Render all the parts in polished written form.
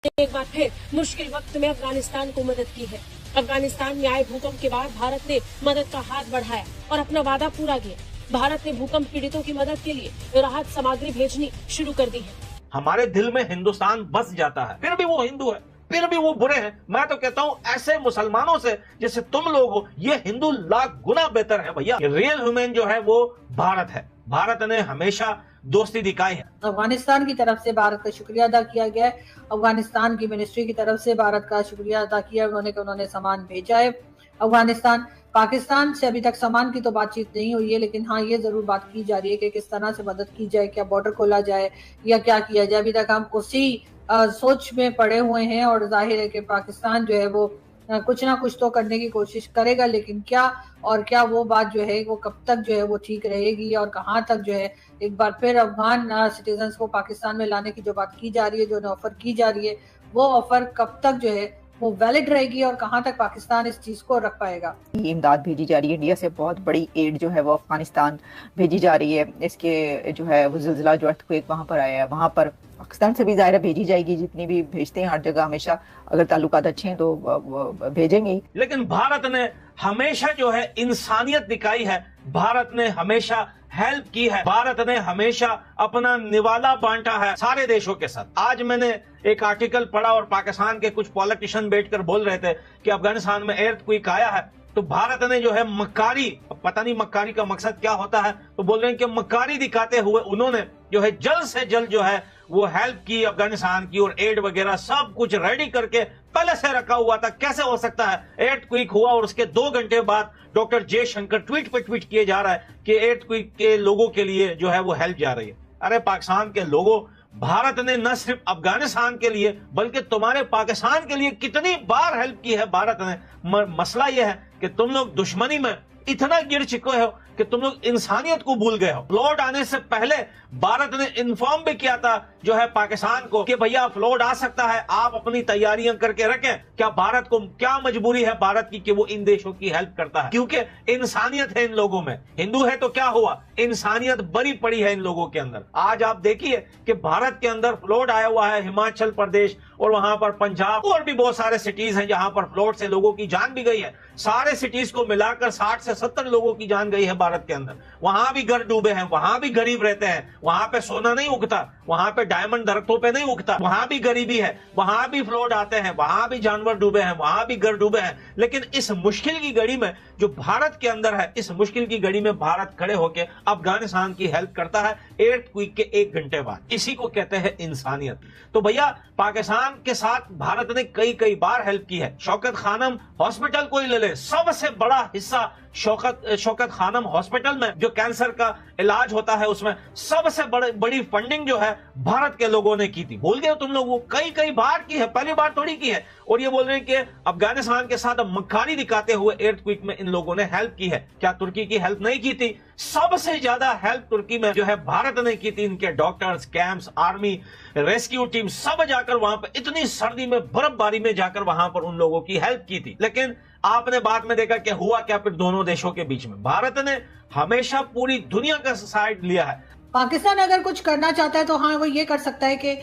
एक बार फिर मुश्किल वक्त में अफगानिस्तान को मदद की है। अफगानिस्तान में आए भूकंप के बाद भारत ने मदद का हाथ बढ़ाया और अपना वादा पूरा किया। भारत ने भूकंप पीड़ितों की मदद के लिए राहत सामग्री भेजनी शुरू कर दी है। हमारे दिल में हिंदुस्तान बस जाता है, फिर भी वो हिंदू है, फिर भी वो बुरे हैं। मैं तो कहता हूँ ऐसे मुसलमानों से जैसे तुम लोग हो, ये हिंदू लाख गुना बेहतर है भैया। रियल ह्यूमन जो है वो भारत है। भारत ने हमेशा दोस्ती दिखाई है। अफगानिस्तान की तरफ से भारत का शुक्रिया अदा किया गया है। अफगानिस्तान की मिनिस्ट्री की तरफ से भारत का शुक्रिया अदा किया उन्होंने सामान भेजा है। अफगानिस्तान पाकिस्तान से अभी तक सामान की तो बातचीत नहीं हुई है, लेकिन हाँ ये जरूर बात की जा रही है कि किस तरह से मदद की जाए, क्या बॉर्डर खोला जाए या क्या किया जाए। अभी तक हम उसी सोच में पड़े हुए हैं और जाहिर है कि पाकिस्तान जो है वो कुछ ना कुछ तो करने की कोशिश करेगा, लेकिन क्या वो बात जो है वो कब तक जो है वो ठीक रहेगी और कहाँ तक जो है एक बार फिर अफगान सिटीजन्स को पाकिस्तान में लाने की जो बात की जा रही है, जो ऑफर की जा रही है, वो ऑफर कब तक जो है वो वैलिड रहेगी और कहां तक पाकिस्तान इस चीज को रख पाएगा। इमदाद भेजी जा रही है, इंडिया से बहुत बड़ी एड जो है वो अफगानिस्तान भेजी जा रही है। इसके जो है वो जिलजिला जो अर्थक्वेक वहां पर आया है, वहां पर पाकिस्तान से भी ज़ाहिर भेजी जाएगी, जितनी भी भेजते हैं हर जगह हमेशा अगर ताल्लुकात अच्छे हैं तो भेजेंगे ही। लेकिन भारत ने हमेशा जो है इंसानियत दिखाई है, भारत ने हमेशा हेल्प की है, भारत ने हमेशा अपना निवाला बांटा है सारे देशों के साथ। आज मैंने एक आर्टिकल पढ़ा और पाकिस्तान के कुछ पॉलिटिशियन बैठकर बोल रहे थे कि अफगानिस्तान में एर्थक्वेक आया है तो भारत ने जो है मक्कारी, पता नहीं मक्कारी का मकसद क्या होता है, तो बोल रहे हैं कि मक्कारी दिखाते हुए उन्होंने जो है जल्द से जल्द जो है वो हेल्प की अफगानिस्तान की और एड वगैरह सब कुछ रेडी करके पहले से रखा हुआ था। कैसे हो सकता है एर्थक्वेक हुआ और उसके 2 घंटे बाद डॉक्टर जयशंकर ट्वीट पे ट्वीट किए जा रहा है कि एर्थक्वेक के लोगों के लिए जो है वो हेल्प जा रही है। अरे पाकिस्तान के लोगों, भारत ने न सिर्फ अफगानिस्तान के लिए बल्कि तुम्हारे पाकिस्तान के लिए कितनी बार हेल्प की है भारत ने। मसला यह है कि तुम लोग दुश्मनी में इतना गिर चुके हो कि तुम लोग इंसानियत को भूल गए हो। फ्लड आने से पहले भारत ने इन्फॉर्म भी किया था जो है पाकिस्तान को कि भैया फ्लड आ सकता है, आप अपनी तैयारियां करके रखें। क्या भारत को क्या मजबूरी है भारत की कि वो इन देशों की हेल्प करता है? क्योंकि इंसानियत है इन लोगों में। हिंदू है तो क्या हुआ, इंसानियत बड़ी पड़ी है इन लोगों के अंदर। आज आप देखिए कि भारत के अंदर फ्लड आया हुआ है, हिमाचल प्रदेश और वहां पर पंजाब और भी बहुत सारे सिटीज हैं जहां पर फ्लड से लोगों की जान भी गई है। सारे सिटीज को मिलाकर 60 से 70 लोगों की जान गई है भारत के अंदर। वहां भी घर डूबे हैं, वहां भी गरीब रहते हैं, वहां पे सोना नहीं उगता, वहां पे डायमंड दरख्तों पे नहीं उगता, वहां भी गरीबी है, वहां भी फ्लड आते हैं, वहां भी जानवर डूबे हैं, वहां भी घर डूबे हैं। लेकिन इस मुश्किल की घड़ी में जो भारत के अंदर है, इस मुश्किल की घड़ी में भारत खड़े होकर अफगानिस्तान की हेल्प करता है एर्थक्वेक के 1 घंटे बाद। इसी को कहते हैं इंसानियत। तो भैया पाकिस्तान के साथ भारत ने कई बार हेल्प की है। शौकत खानम हॉस्पिटल को ही ले ले, सबसे बड़ा हिस्सा शौकत खानम हॉस्पिटल में जो कैंसर का इलाज होता है उसमें सबसे बड़ी फंडिंग जो है भारत के लोगों ने की थी। भूल गए तुम लोग? वो कई बार की है, पहली बार थोड़ी की है। और ये बोल रहे हैं कि अफगानिस्तान के साथ मक्कारी दिखाते हुए एर्थक्वेक में इन लोगों ने हेल्प की है। क्या तुर्की की हेल्प नहीं की थी? सबसे ज्यादा हेल्प तुर्की में जो है भारत ने की थी। इनके doctors, camps, army, rescue team सब जाकर वहां पर इतनी सर्दी में बर्फबारी में जाकर वहां पर उन लोगों की हेल्प की थी। लेकिन आपने बाद में देखा कि हुआ क्या फिर दोनों देशों के बीच में। भारत ने हमेशा पूरी दुनिया का साइड लिया है। पाकिस्तान अगर कुछ करना चाहता है तो हाँ वो ये कर सकता है कि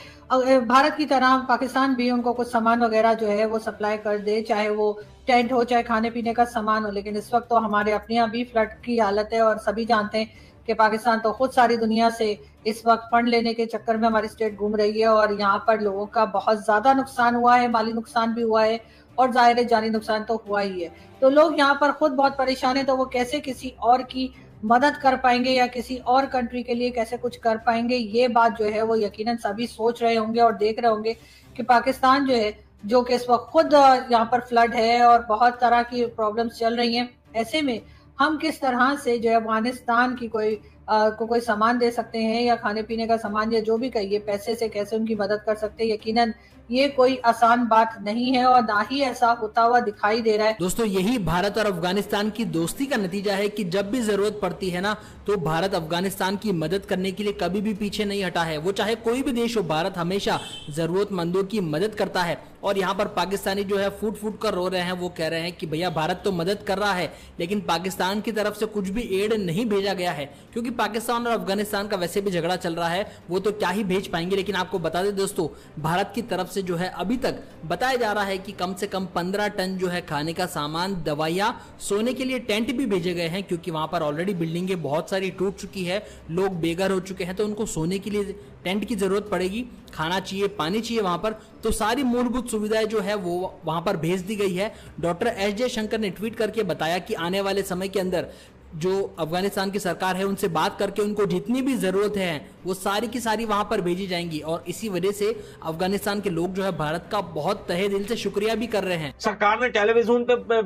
भारत की तरह पाकिस्तान भी उनको कुछ सामान वगैरह जो है वो सप्लाई कर दे, चाहे वो टेंट हो चाहे खाने पीने का सामान हो। लेकिन इस वक्त तो हमारे अपने यहाँ भी फ्लड की हालत है और सभी जानते हैं कि पाकिस्तान तो खुद सारी दुनिया से इस वक्त फंड लेने के चक्कर में हमारी स्टेट घूम रही है और यहाँ पर लोगों का बहुत ज्यादा नुकसान हुआ है, माली नुकसान भी हुआ है और जाहिर है जानी नुकसान तो हुआ ही है। तो लोग यहाँ पर खुद बहुत परेशान है, तो वो कैसे किसी और की मदद कर पाएंगे या किसी और कंट्री के लिए कैसे कुछ कर पाएंगे, ये बात जो है वो यकीनन सभी सोच रहे होंगे और देख रहे होंगे कि पाकिस्तान जो है जो कि इस वक्त खुद यहाँ पर फ्लड है और बहुत तरह की प्रॉब्लम्स चल रही हैं। ऐसे में हम किस तरह से जो है अफगानिस्तान की कोई सामान दे सकते हैं या खाने पीने का सामान या जो भी कहिए पैसे से कैसे उनकी मदद कर सकते हैं, यकीनन ये कोई आसान बात नहीं है और ना ही ऐसा होता हुआ दिखाई दे रहा है। दोस्तों यही भारत और अफगानिस्तान की दोस्ती का नतीजा है कि जब भी जरूरत पड़ती है ना तो भारत अफगानिस्तान की मदद करने के लिए कभी भी पीछे नहीं हटा है। वो चाहे कोई भी देश हो, भारत हमेशा जरूरतमंदों की मदद करता है। और यहाँ पर पाकिस्तानी जो है फूट कर रो रहे हैं, वो कह रहे हैं कि भैया भारत तो मदद कर रहा है लेकिन पाकिस्तान की तरफ से कुछ भी एड नहीं भेजा गया है, क्योंकि पाकिस्तान और अफगानिस्तान का वैसे भी झगड़ा चल रहा है, वो तो क्या ही भेज पाएंगे। लेकिन आपको बता दें दोस्तों, भारत की तरफ से से जो है अभी तक बताया जा रहा है कि कम से कम 15 टन जो है खाने का सामान, दवाइयाँ, सोने के लिए टेंट भी भेजे गए हैं, क्योंकि वहां पर ऑलरेडी बिल्डिंगें बहुत सारी टूट चुकी है, लोग बेघर हो चुके हैं, तो उनको सोने के लिए टेंट की जरूरत पड़ेगी, खाना चाहिए, पानी चाहिए वहां पर, तो सारी मूलभूत सुविधाएं जो है वो वहां पर भेज दी गई है। डॉक्टर एस जयशंकर ने ट्वीट करके बताया कि आने वाले समय के अंदर जो अफगानिस्तान की सरकार है उनसे बात करके उनको जितनी भी जरूरत है वो सारी की सारी वहां पर भेजी जाएंगी, और इसी वजह से अफगानिस्तान के लोग जो है भारत का बहुत तहे दिल से शुक्रिया भी कर रहे हैं। सरकार ने टेलीविजन पे,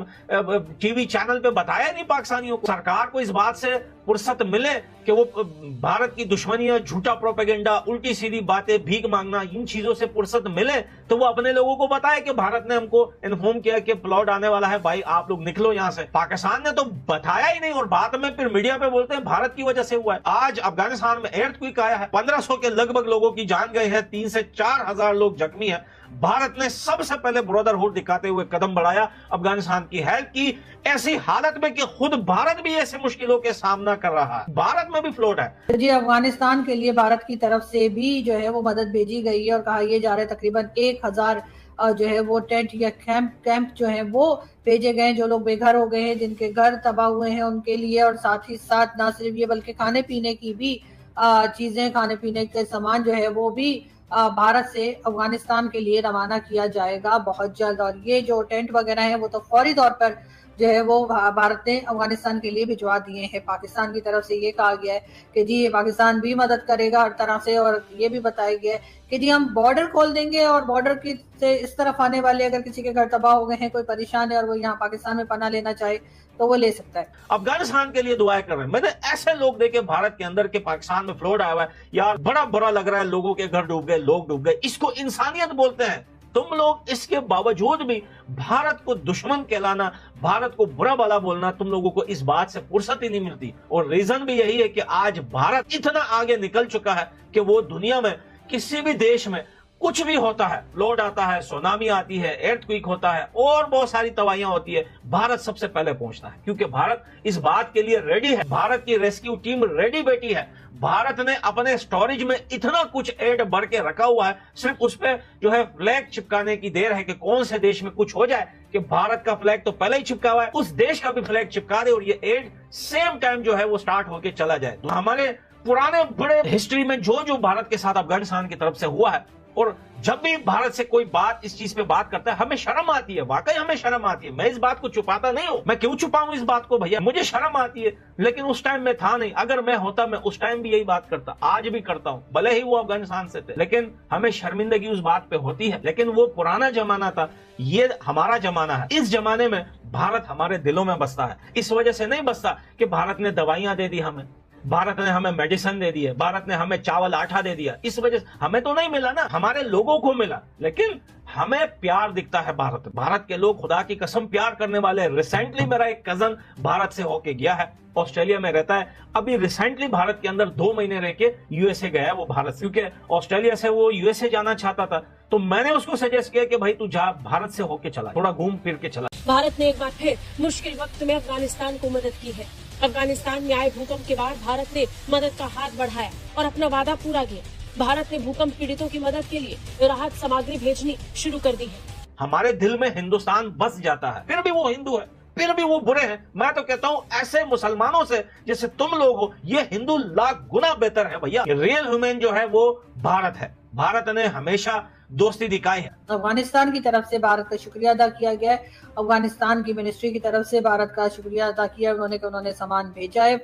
टीवी चैनल पे बताया नहीं पाकिस्तानियों को। सरकार को इस बात से फुर्सत मिले कि वो भारत की दुश्मनियां, झूठा प्रोपेगेंडा, उल्टी सीधी बातें, भीख मांगना, इन चीजों से फुर्सत मिले तो वो अपने लोगों को बताए कि भारत ने हमको इन्फॉर्म किया कि प्लॉट आने वाला है, भाई आप लोग निकलो यहां से। पाकिस्तान ने तो बताया ही नहीं और बाद में फिर मीडिया पे बोलते हैं भारत की वजह से हुआ है। आज अफगानिस्तान में एर्थक्वेक आया है, 1500 के लगभग लोगों की जान गई है, 3 से 4 हजार लोग जख्मी है। भारत ने सबसे पहले ब्रदरहुड दिखाते हुए कदम बढ़ाया, अफगानिस्तान की हेल्प की, ऐसी हालत में कि खुद भारत भी ऐसे मुश्किलों के सामना कर रहा है, भारत में भी फ्लोट है। जी, अफगानिस्तान के लिए भारत की तरफ से भी जो है वो मदद भेजी गई है और कहा यह जा रहा है तकरीबन 1000 जो है वो टेंट या कैंप जो है वो भेजे गए हैं, जो लोग बेघर हो गए हैं, जिनके घर तबाह हुए हैं उनके लिए, और साथ ही साथ ना सिर्फ ये बल्कि खाने पीने की भी चीजें, खाने पीने के सामान जो है वो भी भारत से अफगानिस्तान के लिए रवाना किया जाएगा बहुत जल्द। और ये जो टेंट वगैरह है वो तो फौरी तौर पर जो है वो भारत ने अफगानिस्तान के लिए भिजवा दिए हैं। पाकिस्तान की तरफ से ये कहा गया है कि जी ये पाकिस्तान भी मदद करेगा हर तरह से, और ये भी बताया गया है कि जी हम बॉर्डर खोल देंगे और बॉर्डर की से इस तरफ आने वाले अगर किसी के घर तबाह हो गए हैं, कोई परेशान है और वो यहाँ पाकिस्तान में पनाह लेना चाहे तो वो ले सकता है। अफगानिस्तान के लिए दुआएं कर रहे हैं। मैंने ऐसे लोग देखे भारत के अंदर के पाकिस्तान में फ्लोट आया हुआ है, यार बड़ा बुरा लग रहा है, लोगों के घर डूब गए, लोग डूब गए, इसको इंसानियत बोलते हैं। तुम लोग इसके बावजूद भी भारत को दुश्मन कहलाना, भारत को बुरा भला बोलना, तुम लोगों को इस बात से फुर्सत ही नहीं मिलती। और रीजन भी यही है कि आज भारत इतना आगे निकल चुका है कि वो दुनिया में किसी भी देश में कुछ भी होता है, फ्लड आता है, सुनामी आती है, एर्थक्वेक होता है और बहुत सारी तबाहियां होती है, भारत सबसे पहले पहुंचता है, क्योंकि भारत इस बात के लिए रेडी है। भारत की रेस्क्यू टीम रेडी बैठी है। भारत ने अपने स्टोरेज में इतना कुछ एड भर के रखा हुआ है, सिर्फ उस पे जो है फ्लैग चिपकाने की देर है कि कौन से देश में कुछ हो जाए कि भारत का फ्लैग तो पहले ही चिपका हुआ है, उस देश का भी फ्लैग चिपका दे और ये एड सेम टाइम जो है वो स्टार्ट होके चला जाए। तो हमारे पुराने बड़े हिस्ट्री में जो जो भारत के साथ अफगानिस्तान की तरफ से हुआ है, और जब भी भारत से कोई बात इस चीज पे बात करता है हमें शर्म आती है, वाकई हमें शर्म आती है। मैं इस बात को छुपाता नहीं हूं, मैं क्यों छुपाऊं इस बात को भैया, मुझे शर्म आती है, लेकिन उस टाइम में था नहीं। अगर मैं होता मैं उस टाइम भी यही बात करता, आज भी करता हूं, भले ही वो अफगानिस्तान से थे, लेकिन हमें शर्मिंदगी उस बात पे होती है। लेकिन वो पुराना जमाना था, ये हमारा जमाना है। इस जमाने में भारत हमारे दिलों में बसता है। इस वजह से नहीं बसता कि भारत ने दवाइयां दे दी हमें, भारत ने हमें मेडिसिन दे दी है, भारत ने हमें चावल आटा दे दिया, इस वजह से हमें तो नहीं मिला ना, हमारे लोगों को मिला। लेकिन हमें प्यार दिखता है भारत के लोग खुदा की कसम प्यार करने वाले। रिसेंटली मेरा एक कजन भारत से होके गया है, ऑस्ट्रेलिया में रहता है, अभी रिसेंटली भारत के अंदर 2 महीने रह के यूएसए गया वो भारत से, क्योंकि ऑस्ट्रेलिया से वो यूएसए जाना चाहता था। तो मैंने उसको सजेस्ट किया कि भाई तू जा, भारत से होके चला, थोड़ा घूम फिर के चला। भारत ने एक बार फिर मुश्किल वक्त में अफगानिस्तान को मदद की है। अफगानिस्तान में आए भूकंप के बाद भारत ने मदद का हाथ बढ़ाया और अपना वादा पूरा किया। भारत ने भूकंप पीड़ितों की मदद के लिए राहत सामग्री भेजनी शुरू कर दी है। हमारे दिल में हिंदुस्तान बस जाता है, फिर भी वो हिंदू है, फिर भी वो बुरे हैं। मैं तो कहता हूँ ऐसे मुसलमानों से जैसे तुम लोग हो, ये हिंदू लाख गुना बेहतर है भैया। रियल ह्यूमन जो है वो भारत है। भारत ने हमेशा दोस्ती दिखाई है। अफगानिस्तान की तरफ से भारत का शुक्रिया अदा किया गया है। अफगानिस्तान की मिनिस्ट्री की तरफ से भारत का शुक्रिया अदा किया उन्होंने सामान भेजा है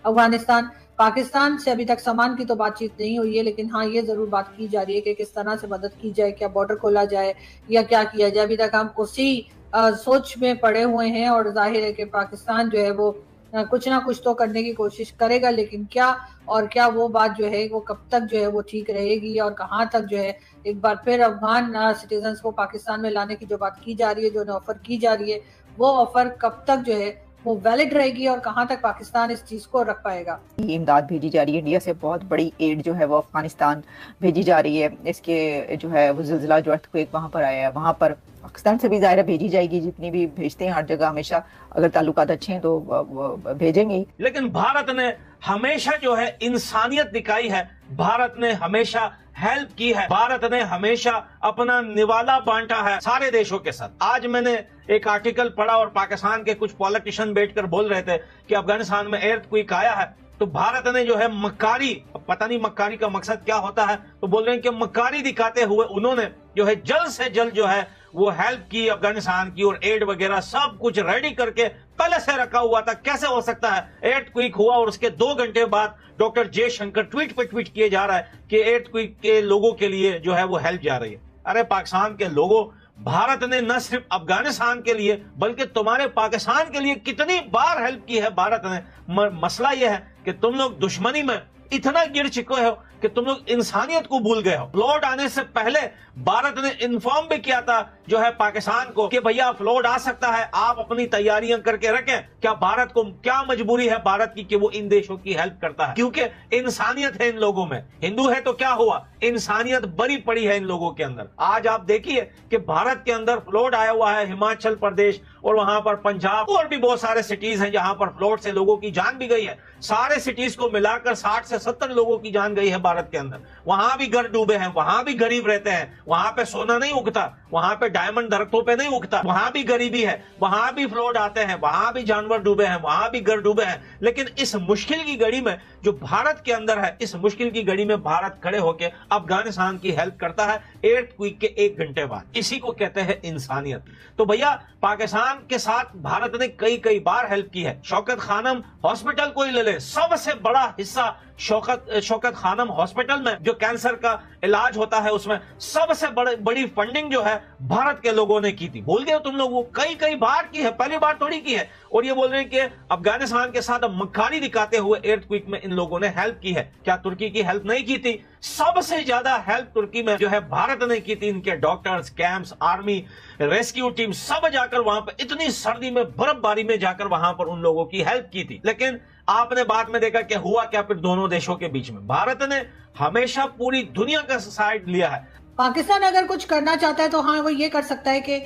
अफगानिस्तान। पाकिस्तान से अभी तक सामान की तो बातचीत नहीं हुई है, लेकिन हाँ ये जरूर बात की जा रही है कि किस तरह से मदद की जाए, क्या बॉर्डर खोला जाए या क्या किया जाए। अभी तक हम उसी सोच में पड़े हुए हैं और जाहिर है कि पाकिस्तान जो है वो कुछ ना कुछ तो करने की कोशिश करेगा, लेकिन क्या और क्या वो बात जो है वो कब तक जो है वो ठीक रहेगी और कहाँ तक जो है एक बार फिर अफगान सिटीजन्स को पाकिस्तान में लाने की जो बात की जा रही है, जो ऑफर की जा रही है, वो ऑफर कब तक जो है वो वैलिड रहेगी और कहाँ तक पाकिस्तान इस चीज को रख पाएगा। ये इमदाद भेजी जा रही है, इंडिया से बहुत बड़ी एड जो है वो अफगानिस्तान भेजी जा रही है। इसके जो है वो जिलजिला जो अर्थक्वेक वहाँ पर आया है, वहाँ पर पाकिस्तान से भी ज़ाहिर है भेजी जाएगी, जितनी भी भेजते हैं हर जगह हमेशा, अगर ताल्लुकात अच्छे हैं तो भेजेंगे ही। लेकिन भारत ने हमेशा जो है इंसानियत दिखाई है, भारत ने हमेशा हेल्प की है, भारत ने हमेशा अपना निवाला बांटा है सारे देशों के साथ। आज मैंने एक आर्टिकल पढ़ा और पाकिस्तान के कुछ पॉलिटिशियन बैठकर बोल रहे थे कि अफगानिस्तान में एर्थक्वेक आया है तो भारत ने जो है मक्कारी, पता नहीं मक्कारी का मकसद क्या होता है, तो बोल रहे हैं कि मक्कारी दिखाते हुए उन्होंने जो है जल्द से जल्द जो है वो हेल्प की अफगानिस्तान की, और एड वगैरह सब कुछ रेडी करके पहले से रखा हुआ था। कैसे हो सकता है एर्थक्वेक हुआ और उसके 2 घंटे बाद डॉक्टर जयशंकर ट्वीट पे ट्वीट किए जा रहा है कि एर्थक्वेक के लोगों के लिए जो है वो हेल्प जा रही है। अरे पाकिस्तान के लोगों, भारत ने न सिर्फ अफगानिस्तान के लिए बल्कि तुम्हारे पाकिस्तान के लिए कितनी बार हेल्प की है भारत ने। मसला यह है कि तुम लोग दुश्मनी में इतना गिर चुके हो कि तुम लोग इंसानियत को भूल गए हो। फ्लड आने से पहले भारत ने इन्फॉर्म भी किया था जो है पाकिस्तान को कि भैया फ्लड आ सकता है, आप अपनी तैयारियां करके रखें। क्या भारत को क्या मजबूरी है भारत की कि वो इन देशों की हेल्प करता है? क्योंकि इंसानियत है इन लोगों में। हिंदू है तो क्या हुआ, इंसानियत भरी पड़ी है इन लोगों के अंदर। आज आप देखिए कि भारत के अंदर फ्लड आया हुआ है, हिमाचल प्रदेश और वहां पर पंजाब और भी बहुत सारे सिटीज हैं जहां पर फ्लड से लोगों की जान भी गई है। सारे सिटीज को मिलाकर 60 से 70 लोगों की जान गई है भारत के अंदर। वहां भी घर डूबे हैं, वहां भी गरीब रहते हैं, वहां पे सोना नहीं उगता, वहां पे डायमंड दरख्तों पे नहीं उगता, वहां भी गरीबी है, वहां भी फ्लड आते हैं, वहां भी जानवर डूबे हैं, वहां भी घर डूबे हैं। लेकिन इस मुश्किल की घड़ी में जो भारत के अंदर है, इस मुश्किल की घड़ी में भारत खड़े होकर अफगानिस्तान की हेल्प करता है एर्थक्वेक के 1 घंटे बाद। इसी को कहते हैं इंसानियत। तो भैया पाकिस्तान के साथ भारत ने कई बार हेल्प की है। शौकत खानम हॉस्पिटल को ही ले ले, सबसे बड़ा हिस्सा शौकत खानम हॉस्पिटल में जो कैंसर का इलाज होता है उसमें सबसे बड़ी फंडिंग जो है भारत के लोगों ने की थी। भूल गए तुम लोग? वो कई बार की है, पहली बार थोड़ी की है। और ये बोल रहे हैं कि अफगानिस्तान के साथ मक्कारी दिखाते हुए एर्थक्वेक में इन लोगों ने हेल्प की है। क्या तुर्की की हेल्प नहीं की थी? सबसे ज्यादा हेल्प तुर्की में जो है भारत ने की थी। इनके doctors, camps, army, rescue team सब जाकर वहां पर इतनी सर्दी में, बर्फबारी में जाकर वहां पर उन लोगों की हेल्प की थी। लेकिन आपने बाद में देखा कि हुआ क्या फिर दोनों देशों के बीच में। भारत ने हमेशा पूरी दुनिया का साइड लिया है। पाकिस्तान अगर कुछ करना चाहता है तो हाँ वो ये कर सकता है कि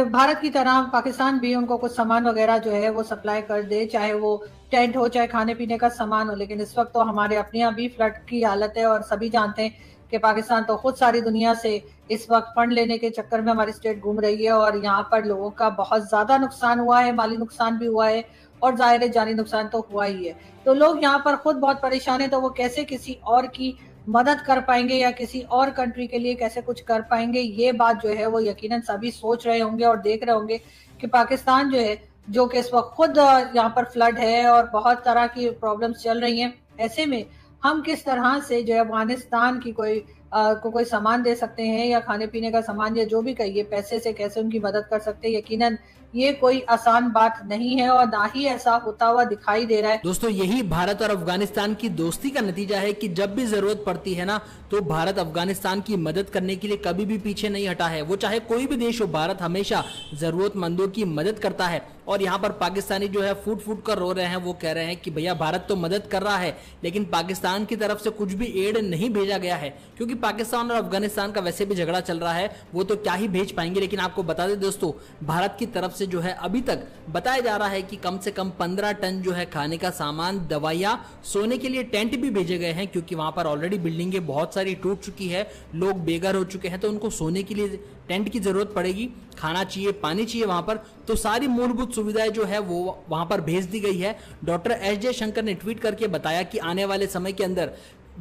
भारत की तरह पाकिस्तान भी उनको कुछ सामान वगैरह जो है वो सप्लाई कर दे, चाहे वो टेंट हो चाहे खाने पीने का सामान हो। लेकिन इस वक्त तो हमारे अपने यहाँ भी फ्लड की हालत है और सभी जानते हैं कि पाकिस्तान तो खुद सारी दुनिया से इस वक्त फंड लेने के चक्कर में हमारी स्टेट घूम रही है और यहाँ पर लोगों का बहुत ज्यादा नुकसान हुआ है, माली नुकसान भी हुआ है और जाहिर है जानी नुकसान तो हुआ ही है। तो लोग यहाँ पर खुद बहुत परेशान है, तो वो कैसे किसी और की मदद कर पाएंगे या किसी और कंट्री के लिए कैसे कुछ कर पाएंगे, ये बात जो है वो यकीनन सभी सोच रहे होंगे और देख रहे होंगे कि पाकिस्तान जो है, जो कि इस वक्त खुद यहाँ पर फ्लड है और बहुत तरह की प्रॉब्लम्स चल रही हैं, ऐसे में हम किस तरह से जो है अफगानिस्तान की कोई सामान दे सकते हैं या खाने पीने का सामान या जो भी कहिए पैसे से कैसे उनकी मदद कर सकते हैं। यकीनन ये कोई आसान बात नहीं है और ना ही ऐसा होता हुआ दिखाई दे रहा है। दोस्तों यही भारत और अफगानिस्तान की दोस्ती का नतीजा है कि जब भी जरूरत पड़ती है ना तो भारत अफगानिस्तान की मदद करने के लिए कभी भी पीछे नहीं हटा है। वो चाहे कोई भी देश हो, भारत हमेशा जरूरतमंदों की मदद करता है। और यहाँ पर पाकिस्तानी जो है फूट कर रो रहे हैं, वो कह रहे हैं कि भैया भारत तो मदद कर रहा है लेकिन पाकिस्तान की तरफ से कुछ भी एड नहीं भेजा गया है, क्योंकि पाकिस्तान और अफगानिस्तान का वैसे भी झगड़ा चल रहा है, वो तो क्या ही भेज पाएंगे। लेकिन आपको बता दें दोस्तों, भारत की तरफ से जो है अभी तक बताया जा रहा है कि कम से कम 15 टन जो है खाने का सामान, दवाइयां, सोने के लिए टेंट भी भेजे गए हैं, क्योंकि वहां पर ऑलरेडी बिल्डिंगें बहुत सारी टूट चुकी है, लोग बेघर हो चुके हैं, तो उनको सोने के लिए टेंट की जरूरत पड़ेगी, खाना चाहिए, पानी चाहिए वहां पर, तो सारी मूलभूत सुविधाएं जो है वो वहां पर भेज दी गई है। डॉक्टर एस जयशंकर ने ट्वीट करके बताया कि आने वाले समय के अंदर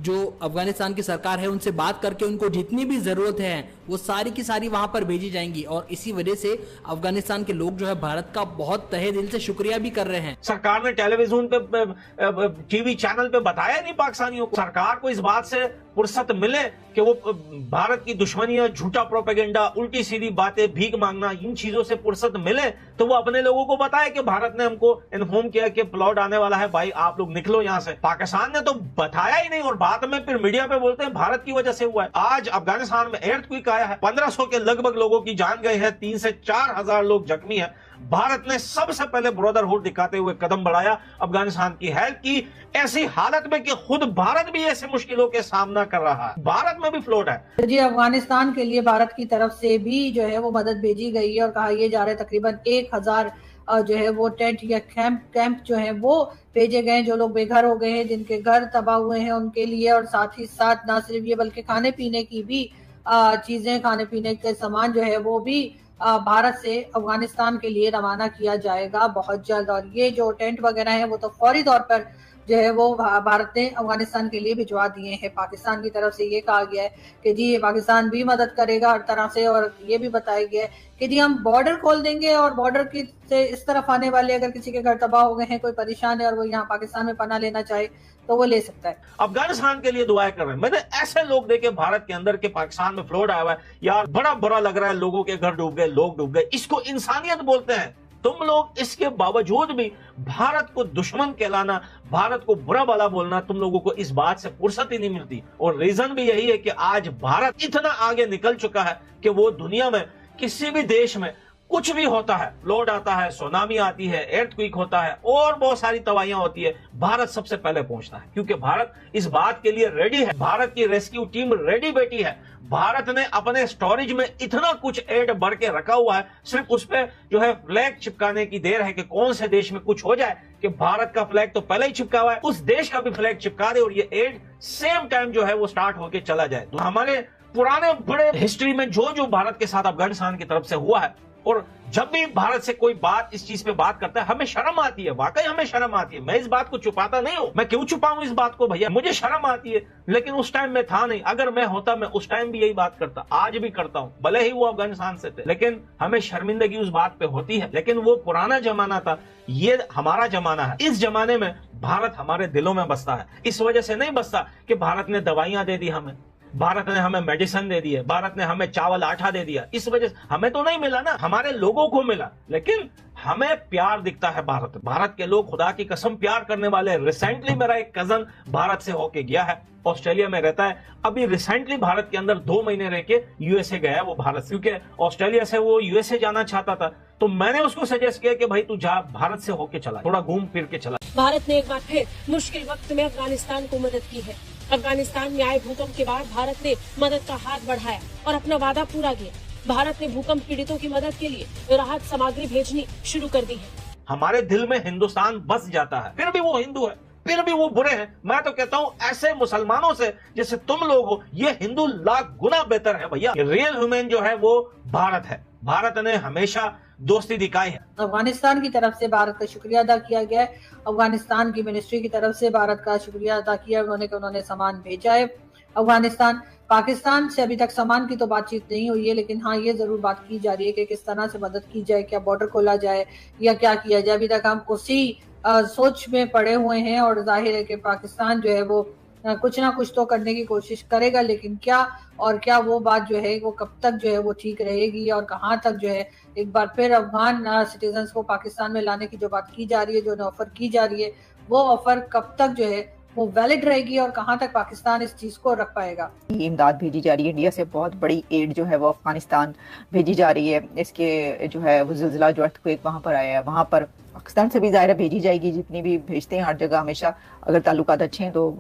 जो अफगानिस्तान की सरकार है उनसे बात करके उनको जितनी भी जरूरत है वो सारी की सारी वहां पर भेजी जाएंगी। और इसी वजह से अफगानिस्तान के लोग जो है भारत का बहुत तहे दिल से शुक्रिया भी कर रहे हैं। सरकार ने टेलीविजन पे, टीवी चैनल पे बताया नहीं पाकिस्तानियों को। सरकार को इस बात से फुर्सत मिले कि वो भारत की दुश्मनियां, झूठा प्रोपेगेंडा, उल्टी सीधी बातें, भीख मांगना, इन चीजों से फुर्सत मिले तो वो अपने लोगों को बताए कि भारत ने हमको इन्फॉर्म किया कि फ्लड आने वाला है, भाई आप लोग निकलो यहाँ से। पाकिस्तान ने तो बताया ही नहीं और रात में फिर मीडिया पे बोलते हैं भारत की वजह से हुआ है। आज अफगानिस्तान में एर्थक्वेक आया है, 1500 के लगभग लोगों की जान गई है, 3 से 4 हजार लोग जख्मी हैं। भारत ने सबसे पहले ब्रदरहुड दिखाते हुए कदम बढ़ाया, अफगानिस्तान की हेल्प की, ऐसी हालत में कि खुद भारत भी ऐसे मुश्किलों के सामना कर रहा है। भारत में भी फ्लोट है जी। अफगानिस्तान के लिए भारत की तरफ से भी जो है वो मदद भेजी गई है और कहा यह जा रहा है तकरीबन 1000 जो है वो टेंट या कैंप जो है वो भेजे गए हैं, जो लोग बेघर हो गए हैं, जिनके घर तबाह हुए हैं उनके लिए। और साथ ही साथ ना सिर्फ ये बल्कि खाने पीने की भी चीजें, खाने पीने के सामान जो है वो भी भारत से अफगानिस्तान के लिए रवाना किया जाएगा बहुत जल्द। और ये जो टेंट वगैरह है वो तो फौरी तौर पर जो है वो भारत ने अफगानिस्तान के लिए भिजवा दिए हैं। पाकिस्तान की तरफ से ये कहा गया है कि जी पाकिस्तान भी मदद करेगा हर तरह से, और ये भी बताया गया है कि जी हम बॉर्डर खोल देंगे और बॉर्डर की से इस तरफ आने वाले अगर किसी के घर तबाह हो गए हैं, कोई परेशान है और वो यहाँ पाकिस्तान में पनाह लेना चाहे तो वो ले सकता है। अफगानिस्तान के लिए दुआएं कर रहे हैं। मैंने ऐसे लोग देखे भारत के अंदर के पाकिस्तान में फ्लोट आया हुआ है, यार बड़ा बुरा लग रहा है, लोगों के घर डूब गए, लोग डूब गए, इसको इंसानियत बोलते हैं। तुम लोग इसके बावजूद भी भारत को दुश्मन कहलाना, भारत को बुरा भला बोलना, तुम लोगों को इस बात से फुर्सत ही नहीं मिलती। और रीजन भी यही है कि आज भारत इतना आगे निकल चुका है कि वो दुनिया में किसी भी देश में कुछ भी होता है, फ्लोड आता है, सुनामी आती है, एर्थक्वेक होता है और बहुत सारी तबाहियां होती है, भारत सबसे पहले पहुंचता है, क्योंकि भारत इस बात के लिए रेडी है। भारत की रेस्क्यू टीम रेडी बैठी है। भारत ने अपने स्टोरेज में इतना कुछ एड भर के रखा हुआ है, सिर्फ उस पर जो है फ्लैग चिपकाने की देर है कि कौन से देश में कुछ हो जाए कि भारत का फ्लैग तो पहले ही चिपका हुआ है, उस देश का भी फ्लैग चिपका दे और ये एड सेम टाइम जो है वो स्टार्ट होके चला जाए। तो हमारे पुराने बड़े हिस्ट्री में जो भारत के साथ अफगानिस्तान की तरफ से हुआ है, और जब भी भारत से कोई बात इस चीज पे बात करता है हमें शर्म आती है, वाकई हमें शर्म आती है। मैं इस बात को छुपाता नहीं हूं, मैं क्यों छुपाऊं इस बात को भैया, मुझे शर्म आती है, लेकिन उस टाइम में था नहीं। अगर मैं होता मैं उस टाइम भी यही बात करता, आज भी करता हूं, भले ही वो अफगानिस्तान से थे, लेकिन हमें शर्मिंदगी उस बात पे होती है। लेकिन वो पुराना जमाना था, ये हमारा जमाना है। इस जमाने में भारत हमारे दिलों में बसता है। इस वजह से नहीं बसता कि भारत ने दवाइयां दे दी हमें, भारत ने हमें मेडिसिन दे दी है, भारत ने हमें चावल आटा दे दिया, इस वजह से हमें तो नहीं मिला ना, हमारे लोगों को मिला। लेकिन हमें प्यार दिखता है भारत के लोग खुदा की कसम प्यार करने वाले। रिसेंटली मेरा एक कजन भारत से होके गया है, ऑस्ट्रेलिया में रहता है, अभी रिसेंटली भारत के अंदर 2 महीने रह के यूएसए गया है वो भारत से, क्योंकि ऑस्ट्रेलिया से वो यूएसए जाना चाहता था। तो मैंने उसको सजेस्ट किया कि भाई तू जा, भारत से होके चला, थोड़ा घूम फिर के चला। भारत ने एक बार फिर मुश्किल वक्त में अफगानिस्तान को मदद की है। अफगानिस्तान में आए भूकंप के बाद भारत ने मदद का हाथ बढ़ाया और अपना वादा पूरा किया। भारत ने भूकंप पीड़ितों की मदद के लिए राहत सामग्री भेजनी शुरू कर दी है। हमारे दिल में हिंदुस्तान बस जाता है, फिर भी वो हिंदू है, फिर भी वो बुरे हैं। मैं तो कहता हूँ ऐसे मुसलमानों से जैसे तुम लोग हो, ये हिंदू लाख गुना बेहतर है भैया। रियल ह्यूमन जो है वो भारत है। भारत ने हमेशा दोस्ती दिखाई है। अफगानिस्तान की तरफ से भारत का शुक्रिया अदा किया गया है। अफगानिस्तान की मिनिस्ट्री की तरफ से भारत का शुक्रिया अदा किया उन्होंने सामान भेजा है। अफगानिस्तान पाकिस्तान से अभी तक सामान की तो बातचीत नहीं हुई है, लेकिन हाँ ये जरूर बात की जा रही है कि किस तरह से मदद की जाए, क्या बॉर्डर खोला जाए या क्या किया जाए। अभी तक हम उसी सोच में पड़े हुए हैं और जाहिर है कि पाकिस्तान जो है वो कुछ ना कुछ तो करने की कोशिश करेगा, लेकिन क्या वो बात जो है वो कब तक जो है वो ठीक रहेगी और कहाँ तक जो है एक बार फिर अफगान सिटीजन्स को पाकिस्तान में लाने की जो बात की जा रही है, जो ऑफर की जा रही है, वो ऑफर कब तक जो है वो वैलिड रहेगी और कहाँ तक पाकिस्तान इस चीज को रख पाएगा। इमदाद भेजी जा रही है, इंडिया से बहुत बड़ी एड जो है वो अफगानिस्तान भेजी जा रही है। इसके जो है वो ज़िलज़िला जो अर्थक्वेक वहाँ पर आया है, वहाँ पर पाकिस्तान से भी ज़ाहिर भेजी जाएगी, जितनी भी भेजते हैं हर जगह हमेशा, अगर ताल्लुकात अच्छे हैं तो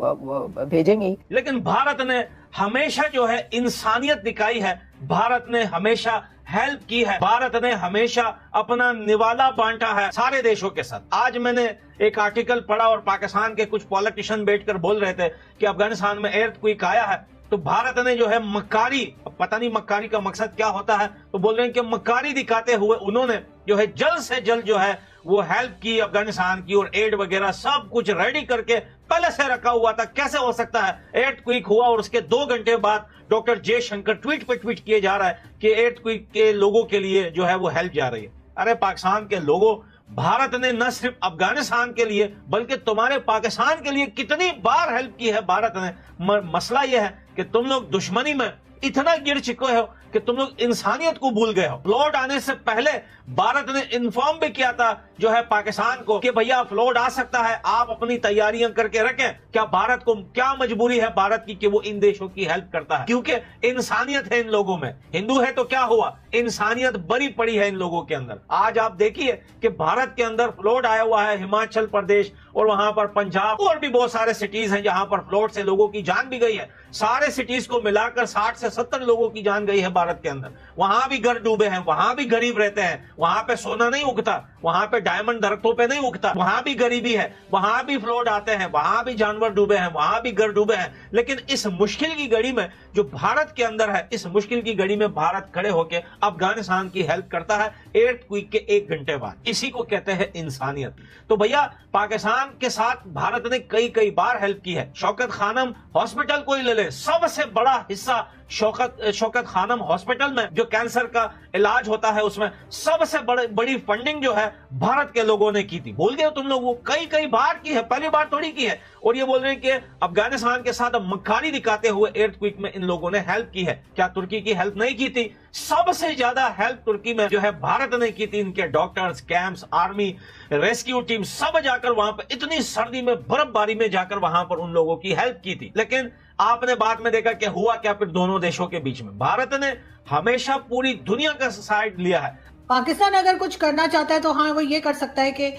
भेजेंगे ही। लेकिन भारत ने हमेशा जो है इंसानियत दिखाई है, भारत ने हमेशा हेल्प की है, भारत ने हमेशा अपना निवाला बांटा है सारे देशों के साथ। आज मैंने एक आर्टिकल पढ़ा और पाकिस्तान के कुछ पॉलिटिशियन बैठकर बोल रहे थे कि अफगानिस्तान में एर्थक्वेक आया है तो भारत ने जो है मक्कारी, पता नहीं मक्कारी का मकसद क्या होता है, तो बोल रहे हैं कि मक्कारी दिखाते हुए उन्होंने जो है जल्द से जल्द जो है वो हेल्प की अफगानिस्तान की, और एड वगैरह सब कुछ रेडी करके पहले से रखा हुआ था। कैसे हो सकता है एर्थक्वेक हुआ और उसके 2 घंटे बाद डॉक्टर जयशंकर ट्वीट पे ट्वीट किए जा रहा है कि एर्थक्वेक के लोगों के लिए जो है वो हेल्प जा रही है। अरे पाकिस्तान के लोगों, भारत ने न सिर्फ अफगानिस्तान के लिए बल्कि तुम्हारे पाकिस्तान के लिए कितनी बार हेल्प की है भारत ने। मसला यह है कि तुम लोग दुश्मनी में इतना गिर चुके हो कि तुम लोग इंसानियत को भूल गए हो। फ्लड आने से पहले भारत ने इन्फॉर्म भी किया था जो है पाकिस्तान को कि भैया फ्लड आ सकता है, आप अपनी तैयारियां करके रखें। क्या भारत को क्या मजबूरी है भारत की कि वो इन देशों की हेल्प करता है? क्योंकि इंसानियत है इन लोगों में। हिंदू है तो क्या हुआ, इंसानियत भरी पड़ी है इन लोगों के अंदर। आज आप देखिए कि भारत के अंदर फ्लड आया हुआ है, हिमाचल प्रदेश और वहां पर पंजाब और भी बहुत सारे सिटीज हैं जहां पर फ्लड से लोगों की जान भी गई है। सारे सिटीज को मिलाकर 60 से 70 लोगों की जान गई है भारत के अंदर। वहां भी घर डूबे हैं, वहां भी गरीब रहते हैं, वहां पे सोना नहीं उगता, वहां पे डायमंड दरख्तों पे नहीं उगता, वहां भी गरीबी है, वहां भी फ्लड आते हैं, वहां भी जानवर डूबे हैं, वहां भी घर डूबे हैं। लेकिन इस मुश्किल की घड़ी में जो भारत के अंदर है, इस मुश्किल की घड़ी में भारत खड़े होकर अफगानिस्तान की हेल्प करता है earthquake के 1 घंटे बाद। इसी को कहते हैं इंसानियत। तो भैया पाकिस्तान के साथ भारत ने कई बार हेल्प की है। शौकत खानम हॉस्पिटल को ही ले ले, सबसे बड़ा हिस्सा शौकत खानम हॉस्पिटल में जो कैंसर का इलाज होता है उसमें सबसे बड़ी फंडिंग जो है भारत के लोगों ने की थी। भूल गए तुम लोग? वो कई बार की है, पहली बार थोड़ी की है। और ये बोल रहे हैं कि अफगानिस्तान के साथ मक्कारी दिखाते हुए earthquake में इन लोगों ने हेल्प की है। क्या तुर्की की हेल्प नहीं की थी? सबसे ज्यादा हेल्प तुर्की में जो है भारत ने की थी। इनके doctors, camps, army, rescue team सब जाकर वहां पर इतनी सर्दी में, बर्फबारी में जाकर वहां पर उन लोगों की हेल्प की थी। लेकिन आपने बाद में देखा कि हुआ क्या फिर दोनों देशों के बीच में। भारत ने हमेशा पूरी दुनिया का साइड लिया है। पाकिस्तान अगर कुछ करना चाहता है तो हाँ वो ये कर सकता है कि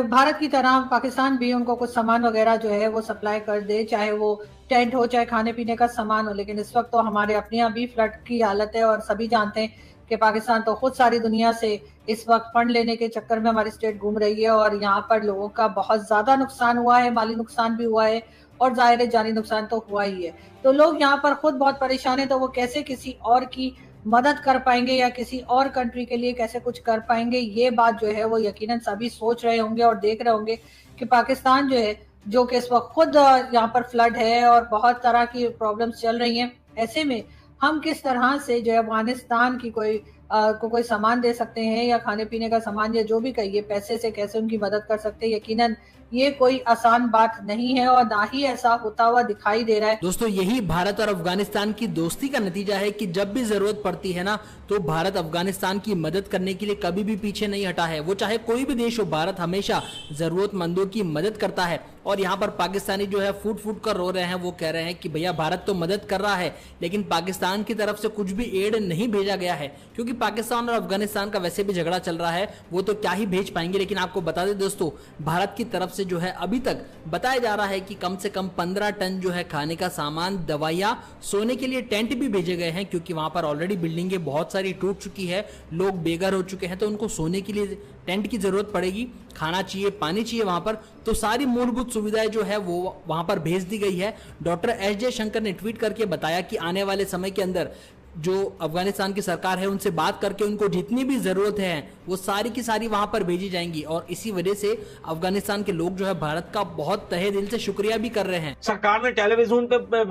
भारत की तरह पाकिस्तान भी उनको कुछ सामान वगैरह जो है वो सप्लाई कर दे, चाहे वो टेंट हो, चाहे खाने पीने का सामान हो। लेकिन इस वक्त तो हमारे अपने यहाँ भी फ्लड की हालत है और सभी जानते हैं कि पाकिस्तान तो खुद सारी दुनिया से इस वक्त फंड लेने के चक्कर में हमारी स्टेट घूम रही है और यहाँ पर लोगों का बहुत ज्यादा नुकसान हुआ है, माली नुकसान भी हुआ है और जाहिर जानी नुकसान तो हुआ ही है। तो लोग यहाँ पर खुद बहुत परेशान है, तो वो कैसे किसी और की मदद कर पाएंगे या किसी और कंट्री के लिए कैसे कुछ कर पाएंगे, ये बात जो है वो यकीनन सभी सोच रहे होंगे और देख रहे होंगे कि पाकिस्तान जो है, जो कि इस वक्त खुद यहाँ पर फ्लड है और बहुत तरह की प्रॉब्लम्स चल रही हैं, ऐसे में हम किस तरह से जो है अफगानिस्तान की कोई सामान दे सकते हैं या खाने पीने का सामान या जो भी कहिए पैसे से कैसे उनकी मदद कर सकते हैं, यकीनन ये कोई आसान बात नहीं है और ना ही ऐसा होता हुआ दिखाई दे रहा है। दोस्तों यही भारत और अफगानिस्तान की दोस्ती का नतीजा है कि जब भी जरूरत पड़ती है ना तो भारत अफगानिस्तान की मदद करने के लिए कभी भी पीछे नहीं हटा है। वो चाहे कोई भी देश हो, भारत हमेशा जरूरतमंदों की मदद करता है। और यहाँ पर पाकिस्तानी जो है फूट कर रो रहे हैं, वो कह रहे हैं कि भैया भारत तो मदद कर रहा है लेकिन पाकिस्तान की तरफ से कुछ भी एड नहीं भेजा गया है, क्योंकि पाकिस्तान और अफगानिस्तान का वैसे भी झगड़ा चल रहा है, वो तो क्या ही भेज पाएंगे। लेकिन आपको बता दें दोस्तों, भारत की तरफ से जो है अभी तक बताया जा रहा है कि कम से कम 15 टन जो है खाने का सामान, दवाइयां, सोने के लिए टेंट भी भेजे गए हैं, क्योंकि वहां पर ऑलरेडी बिल्डिंगें बहुत सारी टूट चुकी है, लोग बेघर हो चुके हैं, तो उनको सोने के लिए टेंट की जरूरत पड़ेगी, खाना चाहिए, पानी चाहिए वहां पर, तो सारी मूलभूत सुविधाएं जो है वो वहां पर भेज दी गई है। डॉक्टर एस जयशंकर ने ट्वीट करके बताया कि आने वाले समय के अंदर जो अफगानिस्तान की सरकार है उनसे बात करके उनको जितनी भी जरूरत है वो सारी की सारी वहां पर भेजी जाएंगी। और इसी वजह से अफगानिस्तान के लोग जो है भारत का बहुत तहे दिल से शुक्रिया भी कर रहे हैं। सरकार ने टेलीविजन पे,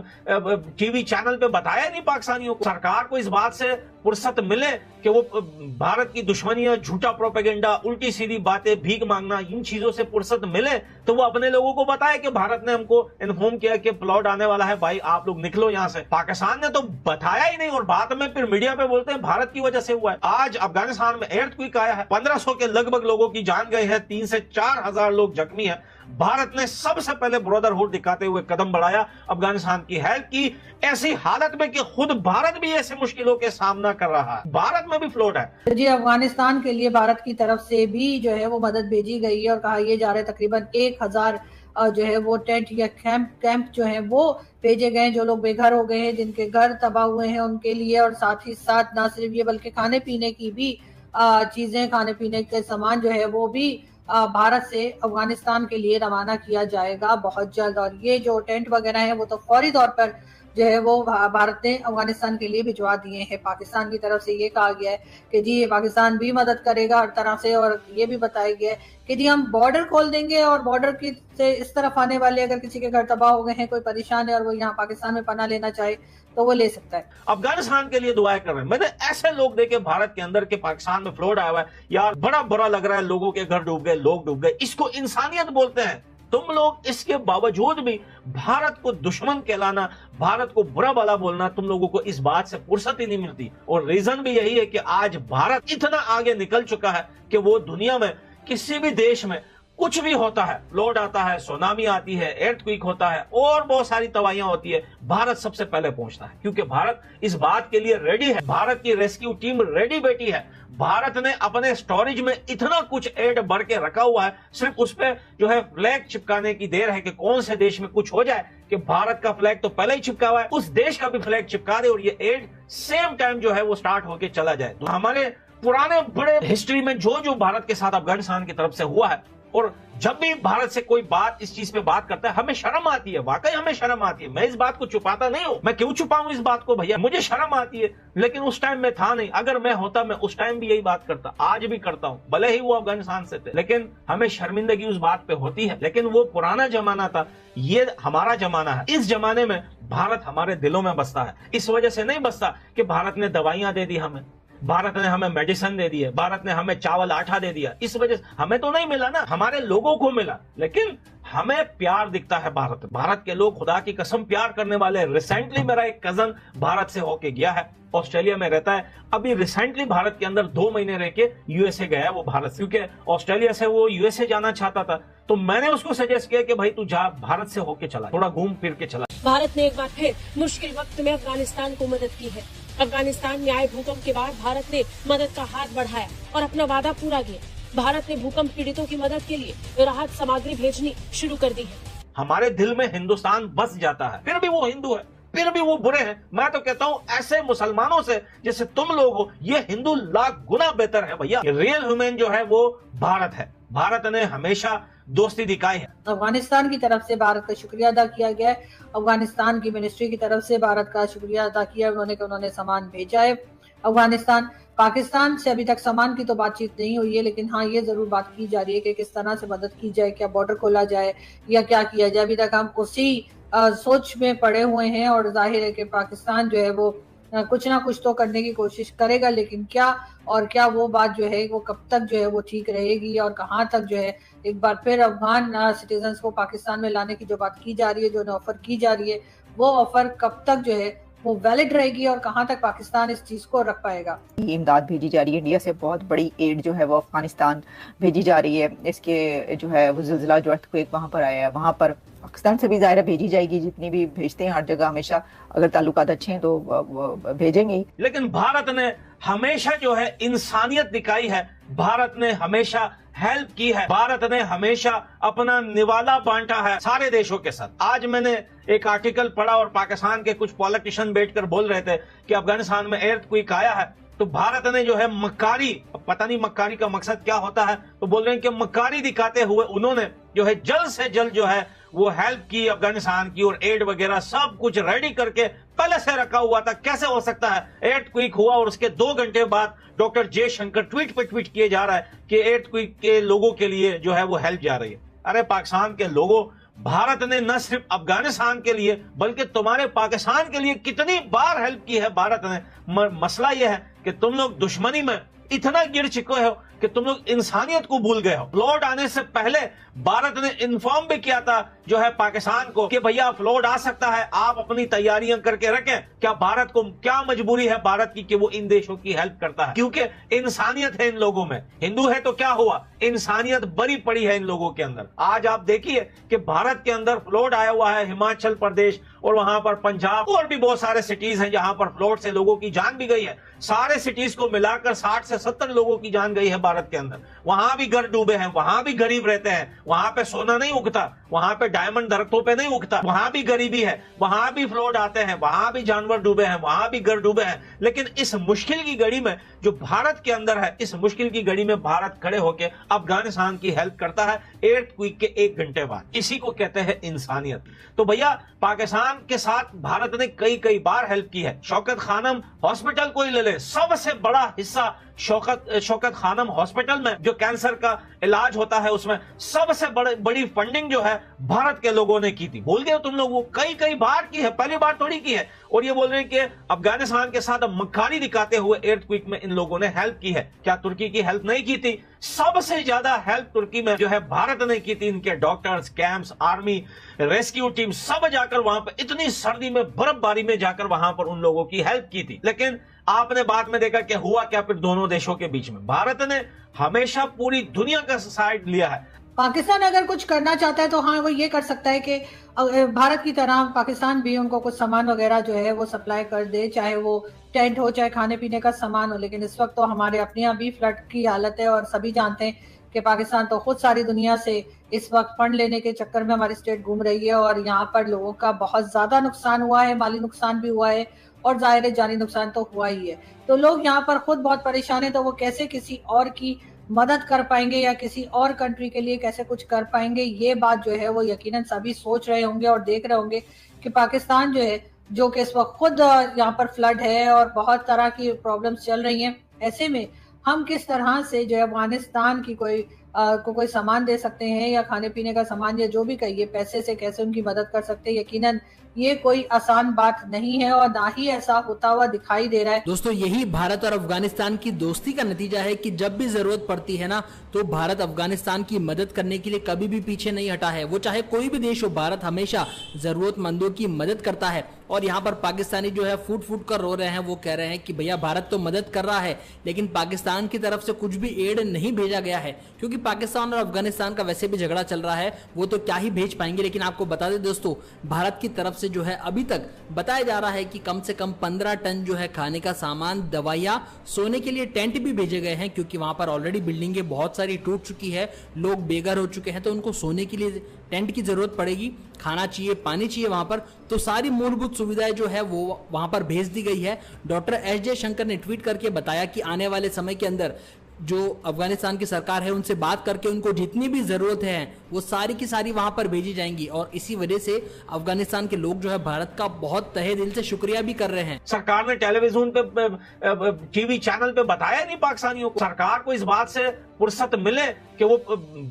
टीवी चैनल पे बताया नहीं पाकिस्तानियों को। सरकार को इस बात से फुर्सत मिले कि वो भारत की दुश्मनियां, झूठा प्रोपेगेंडा, उल्टी सीधी बातें, भीख मांगना, इन चीजों से फुर्सत मिले तो वो अपने लोगों को बताए कि भारत ने हमको इन्फॉर्म किया कि फ्लड आने वाला है, भाई आप लोग निकलो यहाँ से। पाकिस्तान ने तो बताया ही नहीं और बाद में फिर मीडिया पे बोलते हैं भारत की वजह से हुआ है। आज अफगानिस्तान में earthquake आया है, 1500 के लगभग लोगों की जान गई है, 3 से 4 हजार लोग जख्मी है। भारत ने सबसे पहले ब्रदरहुड दिखाते हुए कदम बढ़ाया, अफगानिस्तान की हेल्प की, ऐसी हालत में कि खुद भारत भी ऐसे मुश्किलों के सामना कर रहा है। भारत में भी फ्लड है जी। अफगानिस्तान के लिए भारत की तरफ से भी जो है वो मदद भेजी गई है और कहा यह जा रहा है तकरीबन 1000 जो है वो टेंट या कैंप जो है वो भेजे गए, जो लोग बेघर हो गए हैं, जिनके घर तबाह हुए हैं उनके लिए। और साथ ही साथ ना सिर्फ ये बल्कि खाने पीने की भी चीजें, खाने पीने के सामान जो है वो भी भारत से अफगानिस्तान के लिए रवाना किया जाएगा बहुत जल्द। और ये जो टेंट वगैरह है वो तो फौरी तौर पर जो है वो भारत ने अफगानिस्तान के लिए भिजवा दिए हैं। पाकिस्तान की तरफ से ये कहा गया है कि जी ये पाकिस्तान भी मदद करेगा हर तरह से, और ये भी बताया गया है कि जी हम बॉर्डर खोल देंगे और बॉर्डर की से इस तरफ आने वाले अगर किसी के घर तबाह हो गए हैं, कोई परेशान है और वो यहाँ पाकिस्तान में पनाह लेना चाहे तो वो ले सकता है। अफगानिस्तान के लिए दुआएं कर रहे हैं। मैंने ऐसे लोग देखे भारत के अंदर के पाकिस्तान में फ्लड आया हुआ है, यार बड़ा बुरा लग रहा है, लोगों के घर डूब गए, लोग डूब गए। इसको इंसानियत बोलते हैं। तुम लोग इसके बावजूद भी भारत को दुश्मन कहलाना, भारत को बुरा भला बोलना, तुम लोगों को इस बात से फुर्सत ही नहीं मिलती। और रीजन भी यही है कि आज भारत इतना आगे निकल चुका है कि वो दुनिया में किसी भी देश में कुछ भी होता है, फ्लड आता है, सुनामी आती है, एर्थक्वेक होता है और बहुत सारी तबाहियां होती है, भारत सबसे पहले पहुंचता है, क्योंकि भारत इस बात के लिए रेडी है। भारत की रेस्क्यू टीम रेडी बैठी है। भारत ने अपने स्टोरेज में इतना कुछ एड भर के रखा हुआ है, सिर्फ उस पे जो है फ्लैग चिपकाने की देर है कि कौन से देश में कुछ हो जाए कि भारत का फ्लैग तो पहले ही चिपका हुआ है, उस देश का भी फ्लैग चिपका दे और ये एड सेम टाइम जो है वो स्टार्ट होके चला जाए। तो हमारे पुराने बड़े हिस्ट्री में जो भारत के साथ अफगानिस्तान की तरफ से हुआ है, और जब भी भारत से कोई बात इस चीज पे बात करता है हमें शर्म आती है, वाकई हमें शर्म आती है। मैं इस बात को छुपाता नहीं हूं, मैं क्यों छुपाऊं इस बात को भैया, मुझे शर्म आती है, लेकिन उस टाइम में था नहीं। अगर मैं होता मैं उस टाइम भी यही बात करता, आज भी करता हूं, भले ही वो अफगानिस्तान से थे, लेकिन हमें शर्मिंदगी उस बात पे होती है। लेकिन वो पुराना जमाना था, ये हमारा जमाना है। इस जमाने में भारत हमारे दिलों में बसता है। इस वजह से नहीं बसता कि भारत ने दवाइयां दे दी हमें, भारत ने हमें मेडिसिन दे दी है, भारत ने हमें चावल आटा दे दिया, इस वजह से हमें तो नहीं मिला ना, हमारे लोगों को मिला। लेकिन हमें प्यार दिखता है भारत के लोग खुदा की कसम प्यार करने वाले। रिसेंटली मेरा एक कजन भारत से होके गया है, ऑस्ट्रेलिया में रहता है, अभी रिसेंटली भारत के अंदर 2 महीने रह के यूएसए गया वो भारत से, क्योंकि ऑस्ट्रेलिया से वो यूएसए जाना चाहता था। तो मैंने उसको सजेस्ट किया कि भाई तू जा, भारत से होके चला, थोड़ा घूम फिर के चला। भारत ने एक बार फिर मुश्किल वक्त में अफगानिस्तान को मदद की है। अफगानिस्तान में आए भूकंप के बाद भारत ने मदद का हाथ बढ़ाया और अपना वादा पूरा किया। भारत ने भूकंप पीड़ितों की मदद के लिए राहत सामग्री भेजनी शुरू कर दी है। हमारे दिल में हिंदुस्तान बस जाता है, फिर भी वो हिंदू है, फिर भी वो बुरे हैं। मैं तो कहता हूँ ऐसे मुसलमानों से जैसे तुम लोग हो, ये हिंदू लाख गुना बेहतर है भैया। रियल ह्यूमन जो है वो भारत है। भारत ने हमेशा दोस्ती दिखाई है। अफगानिस्तान की तरफ से भारत का शुक्रिया अदा किया गया है। अफगानिस्तान की मिनिस्ट्री की तरफ से भारत का शुक्रिया अदा किया उन्होंने सामान भेजा है। अफगानिस्तान पाकिस्तान से अभी तक सामान की तो बातचीत नहीं हुई है, लेकिन हाँ ये जरूर बात की जा रही है कि किस तरह से मदद की जाए, क्या बॉर्डर खोला जाए या क्या किया जाए। अभी तक हम उसी सोच में पड़े हुए हैं और जाहिर है कि पाकिस्तान जो है वो कुछ ना कुछ तो करने की कोशिश करेगा, लेकिन क्या वो बात जो है वो कब तक जो है वो ठीक रहेगी और कहाँ तक जो है एक बार फिर अफगान सिटीजन्स को पाकिस्तान में लाने की जो बात की जा रही है, जो ऑफर की जा रही है, वो ऑफर कब तक जो है वो वैलिड रहेगी और कहाँ तक पाकिस्तान इस चीज को रख पाएगा। इमदाद भेजी जा रही है, इंडिया से बहुत बड़ी एड जो है वो अफगानिस्तान भेजी जा रही है। इसके जो है वो जिलजिला जो अर्थक्वेक वहाँ पर आया है, वहाँ पर पाकिस्तान से भी ज़ाहिर भेजी जाएगी, जितनी भी भेजते हैं हर जगह हमेशा, अगर ताल्लुकात अच्छे हैं तो भेजेंगे ही। लेकिन भारत ने हमेशा जो है इंसानियत दिखाई है, भारत ने हमेशा हेल्प की है, भारत ने हमेशा अपना निवाला बांटा है सारे देशों के साथ। आज मैंने एक आर्टिकल पढ़ा और पाकिस्तान के कुछ पॉलिटिशियन बैठकर बोल रहे थे कि अफगानिस्तान में एर्थक्वेक आया है, तो भारत ने जो है मक्कारी, पता नहीं मक्कारी का मकसद क्या होता है, तो बोल रहे हैं कि मक्कारी दिखाते हुए उन्होंने जो है जल्द से जल्द जो है वो हेल्प की अफगानिस्तान की, और एड वगैरह सब कुछ रेडी करके पहले से रखा हुआ था। कैसे हो सकता है एर्थक्वेक हुआ और उसके 2 घंटे बाद डॉक्टर जयशंकर ट्वीट पे ट्वीट किए जा रहा है कि एर्थक्वेक के लोगों के लिए जो है वो हेल्प जा रही है। अरे पाकिस्तान के लोगों, भारत ने न सिर्फ अफगानिस्तान के लिए बल्कि तुम्हारे पाकिस्तान के लिए कितनी बार हेल्प की है भारत ने। मसला यह है कि तुम लोग दुश्मनी में इतना गिर चुके हो कि तुम लोग इंसानियत को भूल गए हो। फ्लड आने से पहले भारत ने इन्फॉर्म भी किया था जो है पाकिस्तान को कि भैया फ्लड आ सकता है, आप अपनी तैयारियां करके रखें। क्या भारत को क्या मजबूरी है भारत की कि वो इन देशों की हेल्प करता है? क्योंकि इंसानियत है इन लोगों में। हिंदू है तो क्या हुआ, इंसानियत भरी पड़ी है इन लोगों के अंदर। आज आप देखिए कि भारत के अंदर फ्लड आया हुआ है, हिमाचल प्रदेश और वहां पर पंजाब और भी बहुत सारे सिटीज हैं जहां पर फ्लड से लोगों की जान भी गई है। सारे सिटीज को मिलाकर 60 से 70 लोगों की जान गई है भारत के अंदर। वहां भी घर डूबे हैं, वहां भी गरीब रहते हैं, वहां पे सोना नहीं उगता, वहां पे डायमंड दरख्तों पे नहीं उगता, वहां भी गरीबी है, वहां भी फ्लड आते हैं, वहां भी जानवर डूबे हैं, वहां भी घर डूबे हैं। लेकिन इस मुश्किल की घड़ी में जो भारत के अंदर है, इस मुश्किल की घड़ी में भारत खड़े होकर अफगानिस्तान की हेल्प करता है एर्थक्वेक के 1 घंटे बाद। इसी को कहते हैं इंसानियत। तो भैया पाकिस्तान के साथ भारत ने कई बार हेल्प की है। शौकत खानम हॉस्पिटल को ही ले ले, सबसे बड़ा हिस्सा शौकत खानम हॉस्पिटल में जो कैंसर का इलाज होता है उसमें सबसे बड़ी फंडिंग जो है भारत के लोगों ने की थी। भूल गए तुम लोग? वो कई बार की है, पहली बार थोड़ी की है। और ये बोल रहे हैं कि अफगानिस्तान के साथ मक्कारी दिखाते हुए एर्थक्वेक में इन लोगों ने हेल्प की है। क्या तुर्की की हेल्प नहीं की थी? सबसे ज्यादा हेल्प तुर्की में जो है भारत ने की थी। इनके doctors, camps, army, rescue team सब जाकर वहां पर इतनी सर्दी में, बर्फबारी में जाकर वहां पर उन लोगों की हेल्प की थी। लेकिन आपने बाद में देखा कि हुआ क्या फिर दोनों देशों के बीच में। भारत ने हमेशा पूरी दुनिया का साइड लिया है। पाकिस्तान अगर कुछ करना चाहता है तो हाँ वो ये कर सकता है कि भारत की तरह पाकिस्तान भी उनको कुछ सामान वगैरह जो है वो सप्लाई कर दे, चाहे वो टेंट हो चाहे खाने पीने का सामान हो। लेकिन इस वक्त तो हमारे अपने यहाँ भी फ्लड की हालत है और सभी जानते हैं कि पाकिस्तान तो खुद सारी दुनिया से इस वक्त फंड लेने के चक्कर में हमारी स्टेट घूम रही है और यहाँ पर लोगों का बहुत ज्यादा नुकसान हुआ है, माली नुकसान भी हुआ है और जाहिर है जानी नुकसान तो हुआ ही है। तो लोग यहाँ पर खुद बहुत परेशान है, तो वो कैसे किसी और की मदद कर पाएंगे या किसी और कंट्री के लिए कैसे कुछ कर पाएंगे, ये बात जो है वो यकीनन सभी सोच रहे होंगे और देख रहे होंगे कि पाकिस्तान जो है, जो कि इस वक्त खुद यहाँ पर फ्लड है और बहुत तरह की प्रॉब्लम्स चल रही हैं, ऐसे में हम किस तरह से जो है अफगानिस्तान की कोई सामान दे सकते हैं या खाने पीने का सामान या जो भी कहिए पैसे से कैसे उनकी मदद कर सकते हैं। यकीनन ये कोई आसान बात नहीं है और ना ही ऐसा होता हुआ दिखाई दे रहा है। दोस्तों, यही भारत और अफगानिस्तान की दोस्ती का नतीजा है कि जब भी जरूरत पड़ती है ना, तो भारत अफगानिस्तान की मदद करने के लिए कभी भी पीछे नहीं हटा है। वो चाहे कोई भी देश हो, भारत हमेशा जरूरतमंदों की मदद करता है। और यहाँ पर पाकिस्तानी जो है फूट फूट कर रो रहे हैं, वो कह रहे हैं कि भैया भारत तो मदद कर रहा है लेकिन पाकिस्तान की तरफ से कुछ भी एड नहीं भेजा गया है, क्योंकि पाकिस्तान और अफगानिस्तान का वैसे भी झगड़ा चल रहा है, वो तो क्या ही भेज पाएंगे। लेकिन आपको बता दें दोस्तों, भारत की तरफ से जो है अभी तक बताया जा रहा है कि कम से कम 15 टन जो है खाने का सामान, दवाइयां, सोने के लिए टेंट भी भेजे गए हैं, क्योंकि वहां पर ऑलरेडी बिल्डिंगें बहुत सारी टूट चुकी है, लोग बेघर हो चुके हैं, तो उनको सोने के लिए टेंट की जरूरत पड़ेगी, खाना चाहिए, पानी चाहिए वहां पर, तो सारी मूलभूत सुविधाएं जो है वो वहां पर भेज दी गई है। डॉक्टर एस जयशंकर ने ट्वीट करके बताया कि आने वाले समय के अंदर जो अफगानिस्तान की सरकार है उनसे बात करके उनको जितनी भी जरूरत है वो सारी की सारी वहां पर भेजी जाएंगी। और इसी वजह से अफगानिस्तान के लोग जो है भारत का बहुत तहे दिल से शुक्रिया भी कर रहे हैं। सरकार ने टेलीविजन पे, टीवी चैनल पे बताया नहीं पाकिस्तानियों को। सरकार को इस बात से फुर्सत मिले कि वो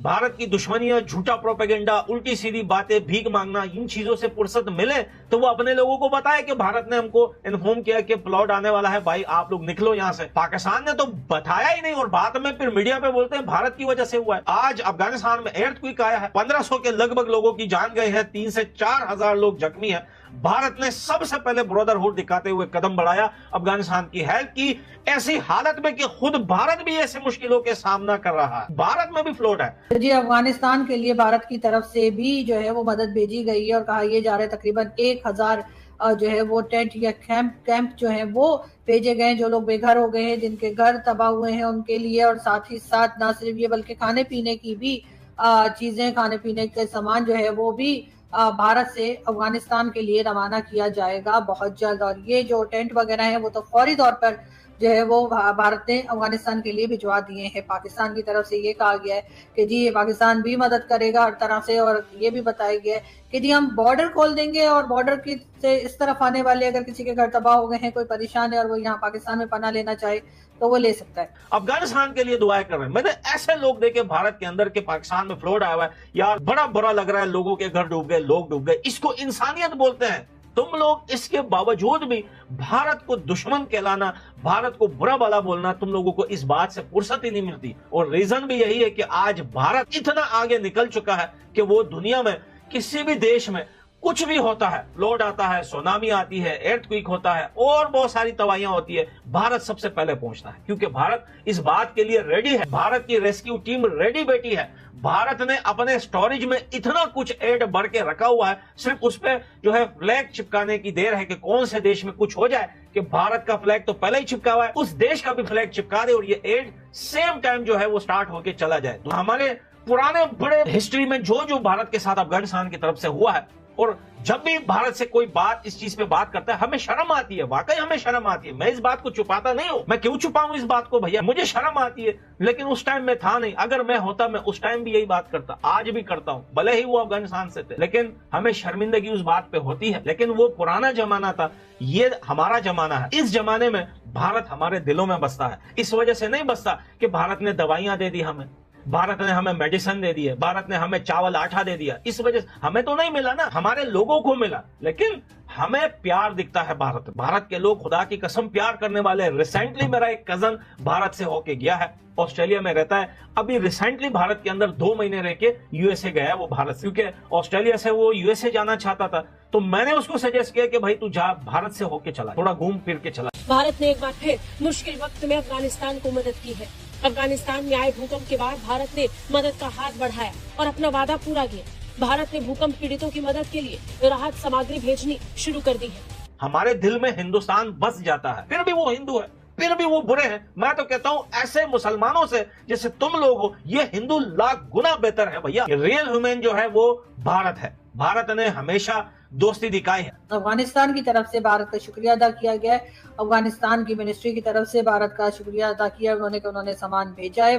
भारत की दुश्मनियां, झूठा प्रोपेगेंडा, उल्टी सीधी बातें, भीख मांगना, इन चीजों से फुर्सत मिले तो वो अपने लोगों को बताए कि भारत ने हमको इन्फॉर्म किया कि फ्लड आने वाला है, भाई आप लोग निकलो यहां से। पाकिस्तान ने तो बताया ही नहीं और बाद में फिर मीडिया पे बोलते हैं भारत की वजह से हुआ है। आज अफगानिस्तान में एर्थक्वेक आया है, 1500 के लगभग लोगों की जान गई है, 3 से 4 हजार लोग जख्मी हैं। भारत ने सबसे पहले ब्रदरहुड दिखाते हुए कदम बढ़ाया, अफगानिस्तान की हेल्प की, ऐसी हालत में कि खुद भारत भी ऐसे मुश्किलों के सामना कर रहा है। भारत में भी फ्लड है जी। अफगानिस्तान के लिए भारत की तरफ से भी जो है वो मदद भेजी गई है और कहा यह जा रहा है तकरीबन 1000 जो है वो टेंट या कैंप जो है वो भेजे गए हैं, जो लोग बेघर हो गए हैं, जिनके घर तबाह हुए हैं उनके लिए। और साथ ही साथ ना सिर्फ ये बल्कि खाने पीने की भी चीजें, खाने पीने के सामान जो है वो भी भारत से अफगानिस्तान के लिए रवाना किया जाएगा बहुत जल्द। और ये जो टेंट वगैरह है वो तो फौरी तौर पर जो है वो भारत ने अफगानिस्तान के लिए भिजवा दिए हैं। पाकिस्तान की तरफ से ये कहा गया है कि जी पाकिस्तान भी मदद करेगा हर तरह से, और ये भी बताया गया है कि जी हम बॉर्डर खोल देंगे और बॉर्डर की से इस तरफ आने वाले अगर किसी के घर तबाह हो गए हैं, कोई परेशान है और वो यहाँ पाकिस्तान में पनाह लेना चाहे तो वो ले सकता है। अफगानिस्तान के लिए दुआएं कर रहे हैं। मैंने ऐसे लोग देखे भारत के अंदर के पाकिस्तान में फ्लड आया हुआ है, यार बड़ा बुरा लग रहा है, लोगों के घर डूब गए, लोग डूब गए, इसको इंसानियत बोलते हैं। तुम लोग इसके बावजूद भी भारत को दुश्मन कहलाना, भारत को बुरा भला बोलना, तुम लोगों को इस बात से फुर्सत ही नहीं मिलती। और रीजन भी यही है कि आज भारत इतना आगे निकल चुका है कि वो दुनिया में किसी भी देश में कुछ भी होता है, फ्लड आता है, सुनामी आती है, एर्थक्वेक होता है और बहुत सारी तबाहियां होती है, भारत सबसे पहले पहुंचता है, क्योंकि भारत इस बात के लिए रेडी है। भारत की रेस्क्यू टीम रेडी बैठी है। भारत ने अपने स्टोरेज में इतना कुछ एड भर के रखा हुआ है, सिर्फ उस पर जो है फ्लैग चिपकाने की देर है कि कौन से देश में कुछ हो जाए कि भारत का फ्लैग तो पहले ही चिपका हुआ है, उस देश का भी फ्लैग चिपका दे और ये एड सेम टाइम जो है वो स्टार्ट होके चला जाए। तो हमारे पुराने बड़े हिस्ट्री में जो भारत के साथ अफगानिस्तान की तरफ से हुआ है और जब भी भारत से कोई बात इस चीज पे बात करता है हमें शर्म आती है, वाकई हमें शर्म आती है। मैं इस बात को छुपाता नहीं हूं, मैं क्यों छुपाऊं इस बात को भैया, मुझे शर्म आती है। लेकिन उस टाइम में था नहीं, अगर मैं होता मैं उस टाइम भी यही बात करता, आज भी करता हूं, भले ही वो अफगानिस्तान से थे। लेकिन हमें शर्मिंदगी उस बात पे होती है। लेकिन वो पुराना जमाना था, ये हमारा जमाना है। इस जमाने में भारत हमारे दिलों में बसता है। इस वजह से नहीं बसता कि भारत ने दवाइयां दे दी हमें, भारत ने हमें मेडिसिन दे दी है, भारत ने हमें चावल आटा दे दिया, इस वजह से हमें तो नहीं मिला ना, हमारे लोगों को मिला। लेकिन हमें प्यार दिखता है भारत के लोग खुदा की कसम प्यार करने वाले। रिसेंटली मेरा एक कजन भारत से होके गया है, ऑस्ट्रेलिया में रहता है, अभी रिसेंटली भारत के अंदर 2 महीने रह के यूएसए गया है वो भारत से, क्योंकि ऑस्ट्रेलिया से वो यूएसए जाना चाहता था। तो मैंने उसको सजेस्ट किया कि भाई तू जा, भारत से होके चला, थोड़ा घूम फिर के चला। भारत ने एक बार फिर मुश्किल वक्त में अफगानिस्तान को मदद की है। अफगानिस्तान में आए भूकंप के बाद भारत ने मदद का हाथ बढ़ाया और अपना वादा पूरा किया। भारत ने भूकंप पीड़ितों की मदद के लिए राहत सामग्री भेजनी शुरू कर दी है। हमारे दिल में हिंदुस्तान बस जाता है, फिर भी वो हिंदू है, फिर भी वो बुरे हैं। मैं तो कहता हूँ ऐसे मुसलमानों से जैसे तुम लोग हो, ये हिंदू लाख गुना बेहतर है भैया। रियल ह्यूमन जो है वो भारत है। भारत ने हमेशा दोस्ती दिखाई है। अफगानिस्तान की तरफ से भारत का शुक्रिया अदा किया गया है। अफगानिस्तान की मिनिस्ट्री की तरफ से भारत का शुक्रिया अदा किया उन्होंने सामान भेजा है।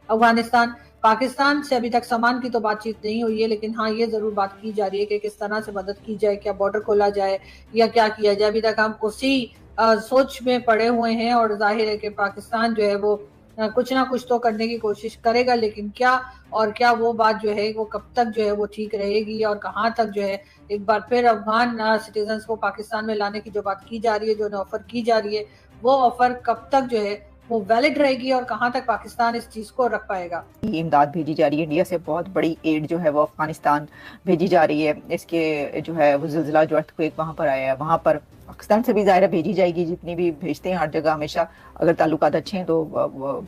अफगानिस्तान पाकिस्तान से अभी तक सामान की तो बातचीत नहीं हुई है, लेकिन हाँ ये जरूर बात की जा रही है कि किस तरह से मदद की जाए, क्या बॉर्डर खोला जाए या क्या किया जाए। अभी तक हम उसी सोच में पड़े हुए हैं और जाहिर है कि पाकिस्तान जो है वो कुछ ना कुछ तो करने की कोशिश करेगा, लेकिन क्या वो बात जो है वो कब तक जो है वो ठीक रहेगी और कहाँ तक जो है एक बार फिर अफगान सिटीजन्स को पाकिस्तान में लाने की जो बात की जा रही है, जो ऑफर की जा रही है, वो ऑफर कब तक जो है वो वैलिड रहेगी और कहाँ तक पाकिस्तान इस चीज को रख पाएगा। इमदाद भेजी जा रही है, इंडिया से बहुत बड़ी एड जो है वो अफगानिस्तान भेजी जा रही है। इसके जो है वो जिलजिला जो अर्थक्वेक वहाँ पर आया है, वहाँ पर पाकिस्तान से भी ज़ाहिर भेजी जाएगी, जितनी भी भेजते हैं हर जगह हमेशा, अगर ताल्लुकात अच्छे हैं तो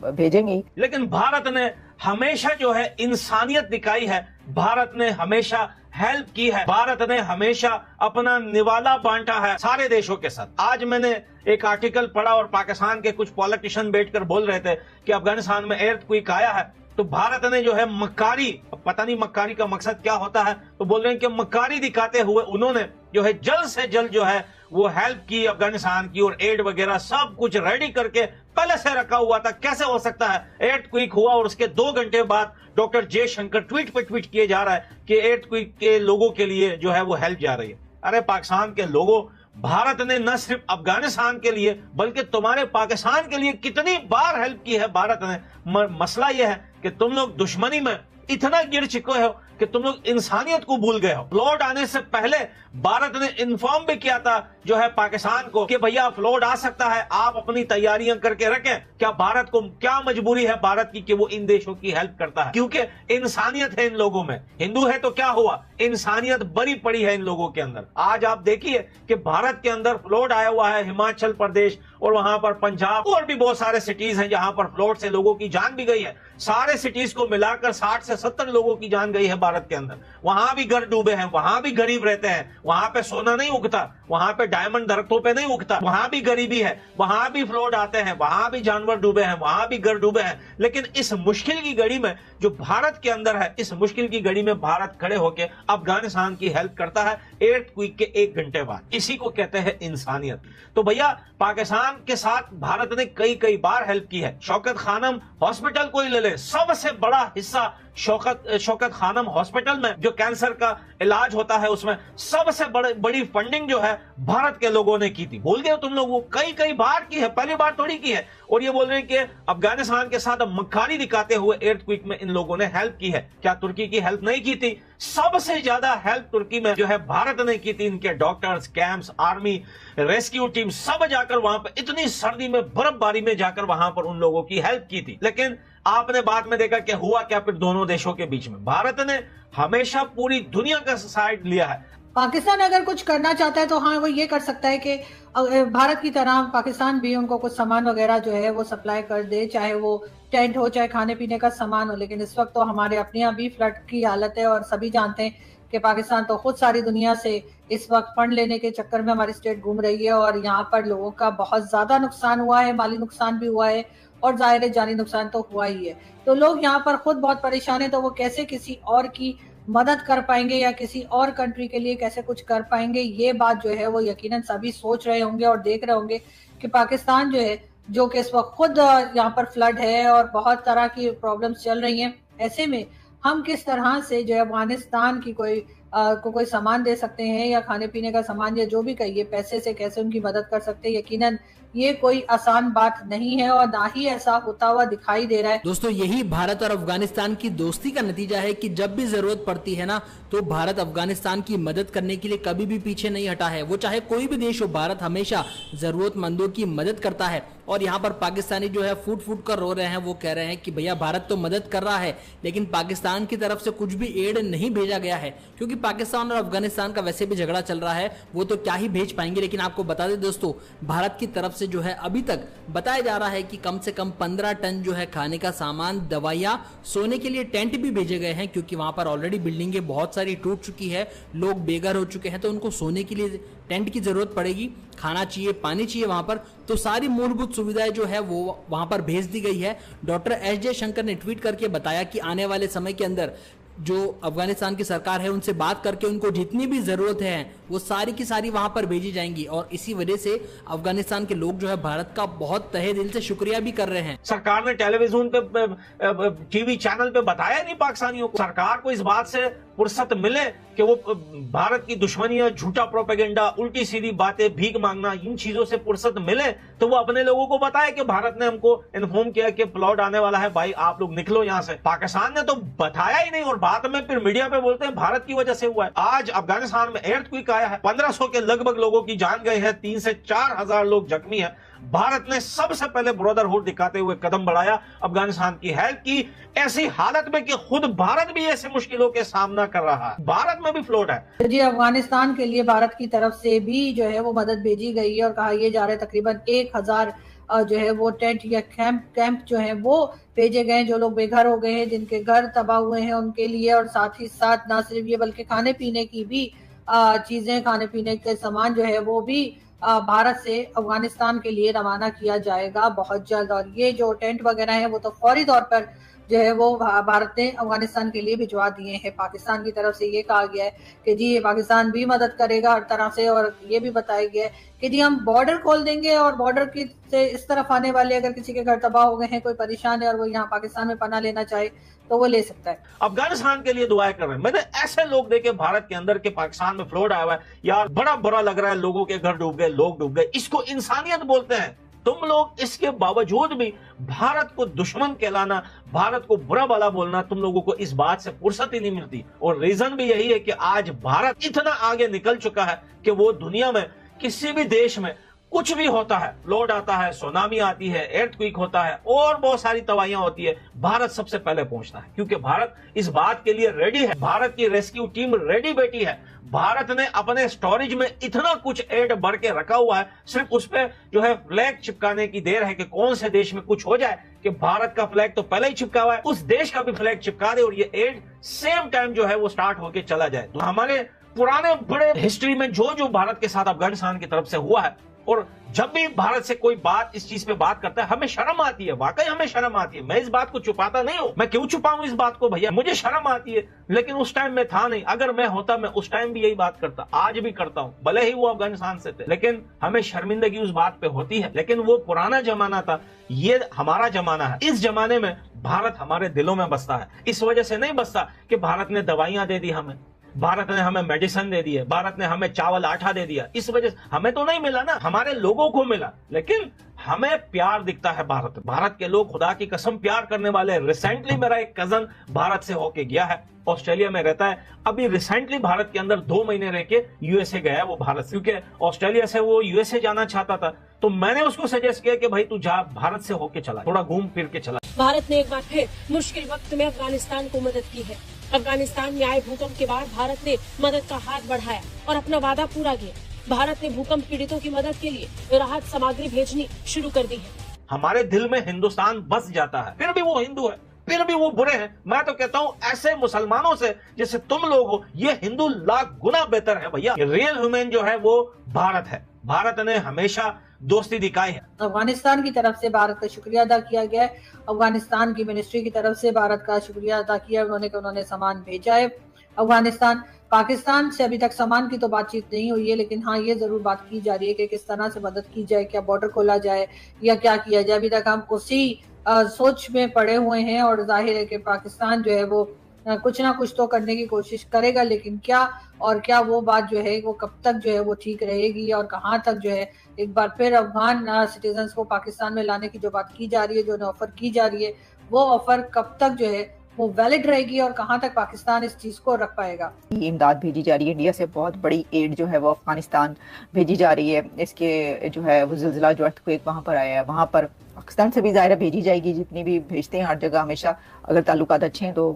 भेजेंगे ही। लेकिन भारत ने हमेशा जो है इंसानियत दिखाई है, भारत ने हमेशा हेल्प की है, भारत ने हमेशा अपना निवाला बांटा है सारे देशों के साथ। आज मैंने एक आर्टिकल पढ़ा और पाकिस्तान के कुछ पॉलिटिशियन बैठकर बोल रहे थे कि अफगानिस्तान में एर्थक्वेक आया है तो भारत ने जो है मक्कारी, पता नहीं मक्कारी का मकसद क्या होता है, तो बोल रहे हैं कि मक्कारी दिखाते हुए उन्होंने जो है जल्द से जल्द जो है वो हेल्प की अफगानिस्तान की, और एड वगैरह सब कुछ रेडी करके पहले से रखा हुआ था। कैसे हो सकता है एर्थक्वेक हुआ और उसके 2 घंटे बाद डॉक्टर जयशंकर ट्वीट पे ट्वीट किए जा रहा है कि एर्थक्वेक के लोगों के लिए जो है वो हेल्प जा रही है। अरे पाकिस्तान के लोगों, भारत ने न सिर्फ अफगानिस्तान के लिए बल्कि तुम्हारे पाकिस्तान के लिए कितनी बार हेल्प की है भारत ने। मसला यह है कि तुम लोग दुश्मनी में इतना गिर चुके हो कि तुम लोग इंसानियत को भूल गए हो। फ्लड आने से पहले भारत ने इन्फॉर्म भी किया था जो है पाकिस्तान को कि भैया फ्लड आ सकता है, आप अपनी तैयारियां करके रखें। क्या भारत को क्या मजबूरी है भारत की कि वो इन देशों की हेल्प करता है? क्योंकि इंसानियत है इन लोगों में। हिंदू है तो क्या हुआ, इंसानियत बड़ी पड़ी है इन लोगों के अंदर। आज आप देखिए कि भारत के अंदर फ्लड आया हुआ है, हिमाचल प्रदेश और वहां पर पंजाब और भी बहुत सारे सिटीज हैं जहां पर फ्लड से लोगों की जान भी गई है। सारे सिटीज को मिलाकर 60 से 70 लोगों की जान गई है भारत के अंदर। वहां भी घर डूबे हैं, वहां भी गरीब रहते हैं, वहां पे सोना नहीं उगता, वहां पे डायमंड दरख्तों पे नहीं उगता, वहां भी गरीबी है, वहां भी फ्लड आते हैं, वहां भी जानवर डूबे हैं, वहां भी घर डूबे हैं। लेकिन इस मुश्किल की घड़ी में जो भारत के अंदर है, इस मुश्किल की घड़ी में भारत खड़े होकर अफगानिस्तान की हेल्प करता है एर्थक्वेक के 1 घंटे बाद। इसी को कहते हैं इंसानियत। तो भैया पाकिस्तान के साथ भारत ने कई बार हेल्प की है। शौकत खानम हॉस्पिटल को ही ले ले, सबसे बड़ा हिस्सा शौकत खानम हॉस्पिटल में जो कैंसर का इलाज होता है उसमें सबसे बड़ी फंडिंग जो है भारत के लोगों ने की थी। भूल गए तुम लोग? वो कई बार की है, पहली बार थोड़ी की है। और ये बोल रहे हैं कि अफगानिस्तान के साथ मक्कारी दिखाते हुए एर्थक्वेक में इन लोगों ने हेल्प की है। क्या तुर्की की हेल्प नहीं की थी? सबसे ज्यादा हेल्प तुर्की में जो है भारत ने की थी। इनके doctors, camps, army, rescue team सब जाकर वहां पर इतनी सर्दी में, बर्फबारी में जाकर वहां पर उन लोगों की हेल्प की थी। लेकिन आपने बाद में देखा कि हुआ क्या फिर दोनों देशों के बीच में। भारत ने हमेशा पूरी दुनिया का साइड लिया है। पाकिस्तान अगर कुछ करना चाहता है तो हाँ वो ये कर सकता है कि भारत की तरह पाकिस्तान भी उनको कुछ सामान वगैरह जो है वो सप्लाई कर दे, चाहे वो टेंट हो चाहे खाने पीने का सामान हो। लेकिन इस वक्त तो हमारे अपने यहाँ भी फ्लड की हालत है और सभी जानते हैं कि पाकिस्तान तो खुद सारी दुनिया से इस वक्त फंड लेने के चक्कर में हमारी स्टेट घूम रही है और यहाँ पर लोगों का बहुत ज्यादा नुकसान हुआ है, माली नुकसान भी हुआ है और जाहिर है जानी नुकसान तो हुआ ही है। तो लोग यहाँ पर खुद बहुत परेशान है, तो वो कैसे किसी और की मदद कर पाएंगे या किसी और कंट्री के लिए कैसे कुछ कर पाएंगे, ये बात जो है वो यकीनन सभी सोच रहे होंगे और देख रहे होंगे कि पाकिस्तान जो है, जो कि इस वक्त खुद यहाँ पर फ्लड है और बहुत तरह की प्रॉब्लम्स चल रही हैं, ऐसे में हम किस तरह से जो है अफगानिस्तान की कोई सामान दे सकते हैं या खाने पीने का सामान या जो भी कहिए, पैसे से कैसे उनकी मदद कर सकते हैं, यकीनन ये कोई आसान बात नहीं है और ना ही ऐसा होता हुआ दिखाई दे रहा है। दोस्तों, यही भारत और अफगानिस्तान की दोस्ती का नतीजा है कि जब भी जरूरत पड़ती है ना, तो भारत अफगानिस्तान की मदद करने के लिए कभी भी पीछे नहीं हटा है। वो चाहे कोई भी देश हो, भारत हमेशा जरूरतमंदों की मदद करता है। और यहाँ पर पाकिस्तानी जो है फूट फूट कर रो रहे हैं, वो कह रहे हैं कि भैया भारत तो मदद कर रहा है, लेकिन पाकिस्तान की तरफ से कुछ भी एड नहीं भेजा गया है, क्योंकि पाकिस्तान और अफगानिस्तान का वैसे भी झगड़ा चल रहा है, वो तो क्या ही भेज पाएंगे। लेकिन आपको बता दें दोस्तों, भारत की तरफ से जो है अभी तक बताया जा रहा है कि कम से कम 15 टन जो है खाने का सामान, दवाइयां, सोने के लिए टेंट भी भेजे गए हैं, क्योंकि वहां पर ऑलरेडी बिल्डिंगें बहुत सारी टूट चुकी है, लोग बेघर हो चुके हैं, तो उनको सोने के लिए टेंट की जरूरत पड़ेगी, खाना चाहिए, पानी चाहिए वहां पर, तो सारी मूलभूत सुविधाएं जो है वो वहां पर भेज दी गई है। डॉक्टर एस जयशंकर ने ट्वीट करके बताया कि आने वाले समय के अंदर जो अफगानिस्तान की सरकार है उनसे बात करके उनको जितनी भी जरूरत है वो सारी की सारी वहां पर भेजी जाएंगी। और इसी वजह से अफगानिस्तान के लोग जो है भारत का बहुत तहे दिल से शुक्रिया भी कर रहे हैं। सरकार ने टेलीविजन पे, टीवी चैनल पे बताया नहीं पाकिस्तानियों को। सरकार को इस बात से फुर्सत मिले कि वो भारत की दुश्मनियां, झूठा प्रोपेगेंडा, उल्टी सीधी बातें, भीख मांगना, इन चीजों से फुर्सत मिले तो वो अपने लोगों को बताए कि भारत ने हमको इन्फॉर्म किया कि फ्लड आने वाला है, भाई आप लोग निकलो यहां से। पाकिस्तान ने तो बताया ही नहीं और बाद में फिर मीडिया पे बोलते हैं भारत की वजह से हुआ है। आज अफगानिस्तान में एर्थक्वेक आया है, 1500 के लगभग लोगों की जान गई है, 3 से 4 हजार लोग जख्मी है। भारत ने सबसे पहले ब्रदरहुड दिखाते हुए कदम बढ़ाया, अफगानिस्तान की हेल्प की, ऐसी हालत में कि खुद भारत भी ऐसे मुश्किलों के सामना कर रहा है, भारत में भी फ्लड है। जी, अफगानिस्तान के लिए भारत की तरफ से भी जो है वो मदद भेजी गई है और कहा यह जा रहा है तकरीबन 1000 जो है वो टेंट या कैंप जो है वो भेजे गए, जो लोग बेघर हो गए हैं, जिनके घर तबाह हुए हैं उनके लिए। और साथ ही साथ ना सिर्फ ये बल्कि खाने पीने की भी चीजें, खाने पीने के सामान जो है वो भी भारत से अफगानिस्तान के लिए रवाना किया जाएगा बहुत जल्द। और ये जो टेंट वगैरह है वो तो फौरी तौर पर जो है वो भारत ने अफगानिस्तान के लिए भिजवा दिए हैं। पाकिस्तान की तरफ से ये कहा गया है कि जी ये पाकिस्तान भी मदद करेगा हर तरह से, और ये भी बताया गया है कि जी हम बॉर्डर खोल देंगे और बॉर्डर की से इस तरफ आने वाले अगर किसी के घर तबाह हो गए हैं, कोई परेशान है और वो यहाँ पाकिस्तान में पनाह लेना चाहे तो वो ले सकता है। अफगानिस्तान के लिए दुआएं कर रहे हैं। मैंने ऐसे लोग देखे भारत के अंदर के पाकिस्तान में फ्लड आया हुआ है, यार बड़ा बुरा लग रहा है, लोगों के घर डूब गए, लोग डूब गए, इसको इंसानियत बोलते हैं। तुम लोग इसके बावजूद भी भारत को दुश्मन कहलाना, भारत को बुरा भला बोलना, तुम लोगों को इस बात से फुर्सत ही नहीं मिलती। और रीजन भी यही है कि आज भारत इतना आगे निकल चुका है कि वो दुनिया में किसी भी देश में कुछ भी होता है, फ्लड आता है, सुनामी आती है, एर्थक्वेक होता है और बहुत सारी तबाहियां होती है, भारत सबसे पहले पहुंचता है, क्योंकि भारत इस बात के लिए रेडी है। भारत की रेस्क्यू टीम रेडी बैठी है। भारत ने अपने स्टोरेज में इतना कुछ एड भर के रखा हुआ है, सिर्फ उस पे जो है फ्लैग चिपकाने की देर है कि कौन से देश में कुछ हो जाए कि भारत का फ्लैग तो पहले ही चिपका हुआ है, उस देश का भी फ्लैग चिपका दे और ये एड सेम टाइम जो है वो स्टार्ट होके चला जाए। तो हमारे पुराने बड़े हिस्ट्री में जो जो भारत के साथ अफगानिस्तान की तरफ से हुआ है, और जब भी भारत से कोई बात इस चीज पे बात करता है हमें शर्म आती है, वाकई हमें शर्म आती है। मैं इस बात को छुपाता नहीं हूं, मैं क्यों छुपाऊं इस बात को भैया, मुझे शर्म आती है, लेकिन उस टाइम में था नहीं। अगर मैं होता मैं उस टाइम भी यही बात करता, आज भी करता हूं, भले ही वो अफगानिस्तान से थे, लेकिन हमें शर्मिंदगी उस बात पे होती है। लेकिन वो पुराना जमाना था, ये हमारा जमाना है। इस जमाने में भारत हमारे दिलों में बसता है। इस वजह से नहीं बसता कि भारत ने दवाइयां दे दी हमें, भारत ने हमें मेडिसिन दे दी है, भारत ने हमें चावल आटा दे दिया, इस वजह से हमें तो नहीं मिला ना, हमारे लोगों को मिला, लेकिन हमें प्यार दिखता है भारत के लोग खुदा की कसम प्यार करने वाले। रिसेंटली मेरा एक कजन भारत से होके गया है, ऑस्ट्रेलिया में रहता है, अभी रिसेंटली भारत के अंदर 2 महीने रह के यूएसए गया वो भारत से, क्योंकि ऑस्ट्रेलिया से वो यूएसए जाना चाहता था। तो मैंने उसको सजेस्ट किया कि भाई तू जा, भारत से होके चला, थोड़ा घूम फिर के चला। भारत ने एक बार फिर मुश्किल वक्त में अफगानिस्तान को मदद की है। अफगानिस्तान में आए भूकंप के बाद भारत ने मदद का हाथ बढ़ाया और अपना वादा पूरा किया। भारत ने भूकंप पीड़ितों की मदद के लिए राहत सामग्री भेजनी शुरू कर दी है। हमारे दिल में हिंदुस्तान बस जाता है, फिर भी वो हिंदू है, फिर भी वो बुरे हैं। मैं तो कहता हूँ ऐसे मुसलमानों से जैसे तुम लोग हो, ये हिंदू लाख गुना बेहतर है भैया। रियल ह्यूमन जो है वो भारत है। भारत ने हमेशा दोस्ती दिखाई है। अफगानिस्तान की तरफ से भारत का शुक्रिया अदा किया गया है। अफगानिस्तान की मिनिस्ट्री की तरफ से भारत का शुक्रिया अदा किया उन्होंने सामान भेजा है। अफगानिस्तान पाकिस्तान से अभी तक सामान की तो बातचीत नहीं हुई है, लेकिन हाँ ये जरूर बात की जा रही है कि किस तरह से मदद की जाए, क्या बॉर्डर खोला जाए या क्या किया जाए। अभी तक हम उसी सोच में पड़े हुए हैं और जाहिर है कि पाकिस्तान जो है वो कुछ ना कुछ तो करने की कोशिश करेगा, लेकिन क्या वो बात जो है वो कब तक जो है वो ठीक रहेगी और कहाँ तक जो है एक बार फिर अफगान सिटीजन्स को पाकिस्तान में लाने की जो बात की जा रही है, जो ऑफर की जा रही है, वो ऑफर कब तक जो है वो वैलिड रहेगी और कहाँ तक पाकिस्तान इस चीज को रख पाएगा। इमदाद भेजी जा रही है, इंडिया से बहुत बड़ी एड जो है वो अफगानिस्तान भेजी जा रही है। इसके जो है वो जिलजिला जो अर्थक्वेक वहां पर आया है, वहां पर पाकिस्तान से भी ज़ाहिर भेजी जाएगी, जितनी भी भेजते हैं हर जगह हमेशा, अगर ताल्लुकात अच्छे हैं तो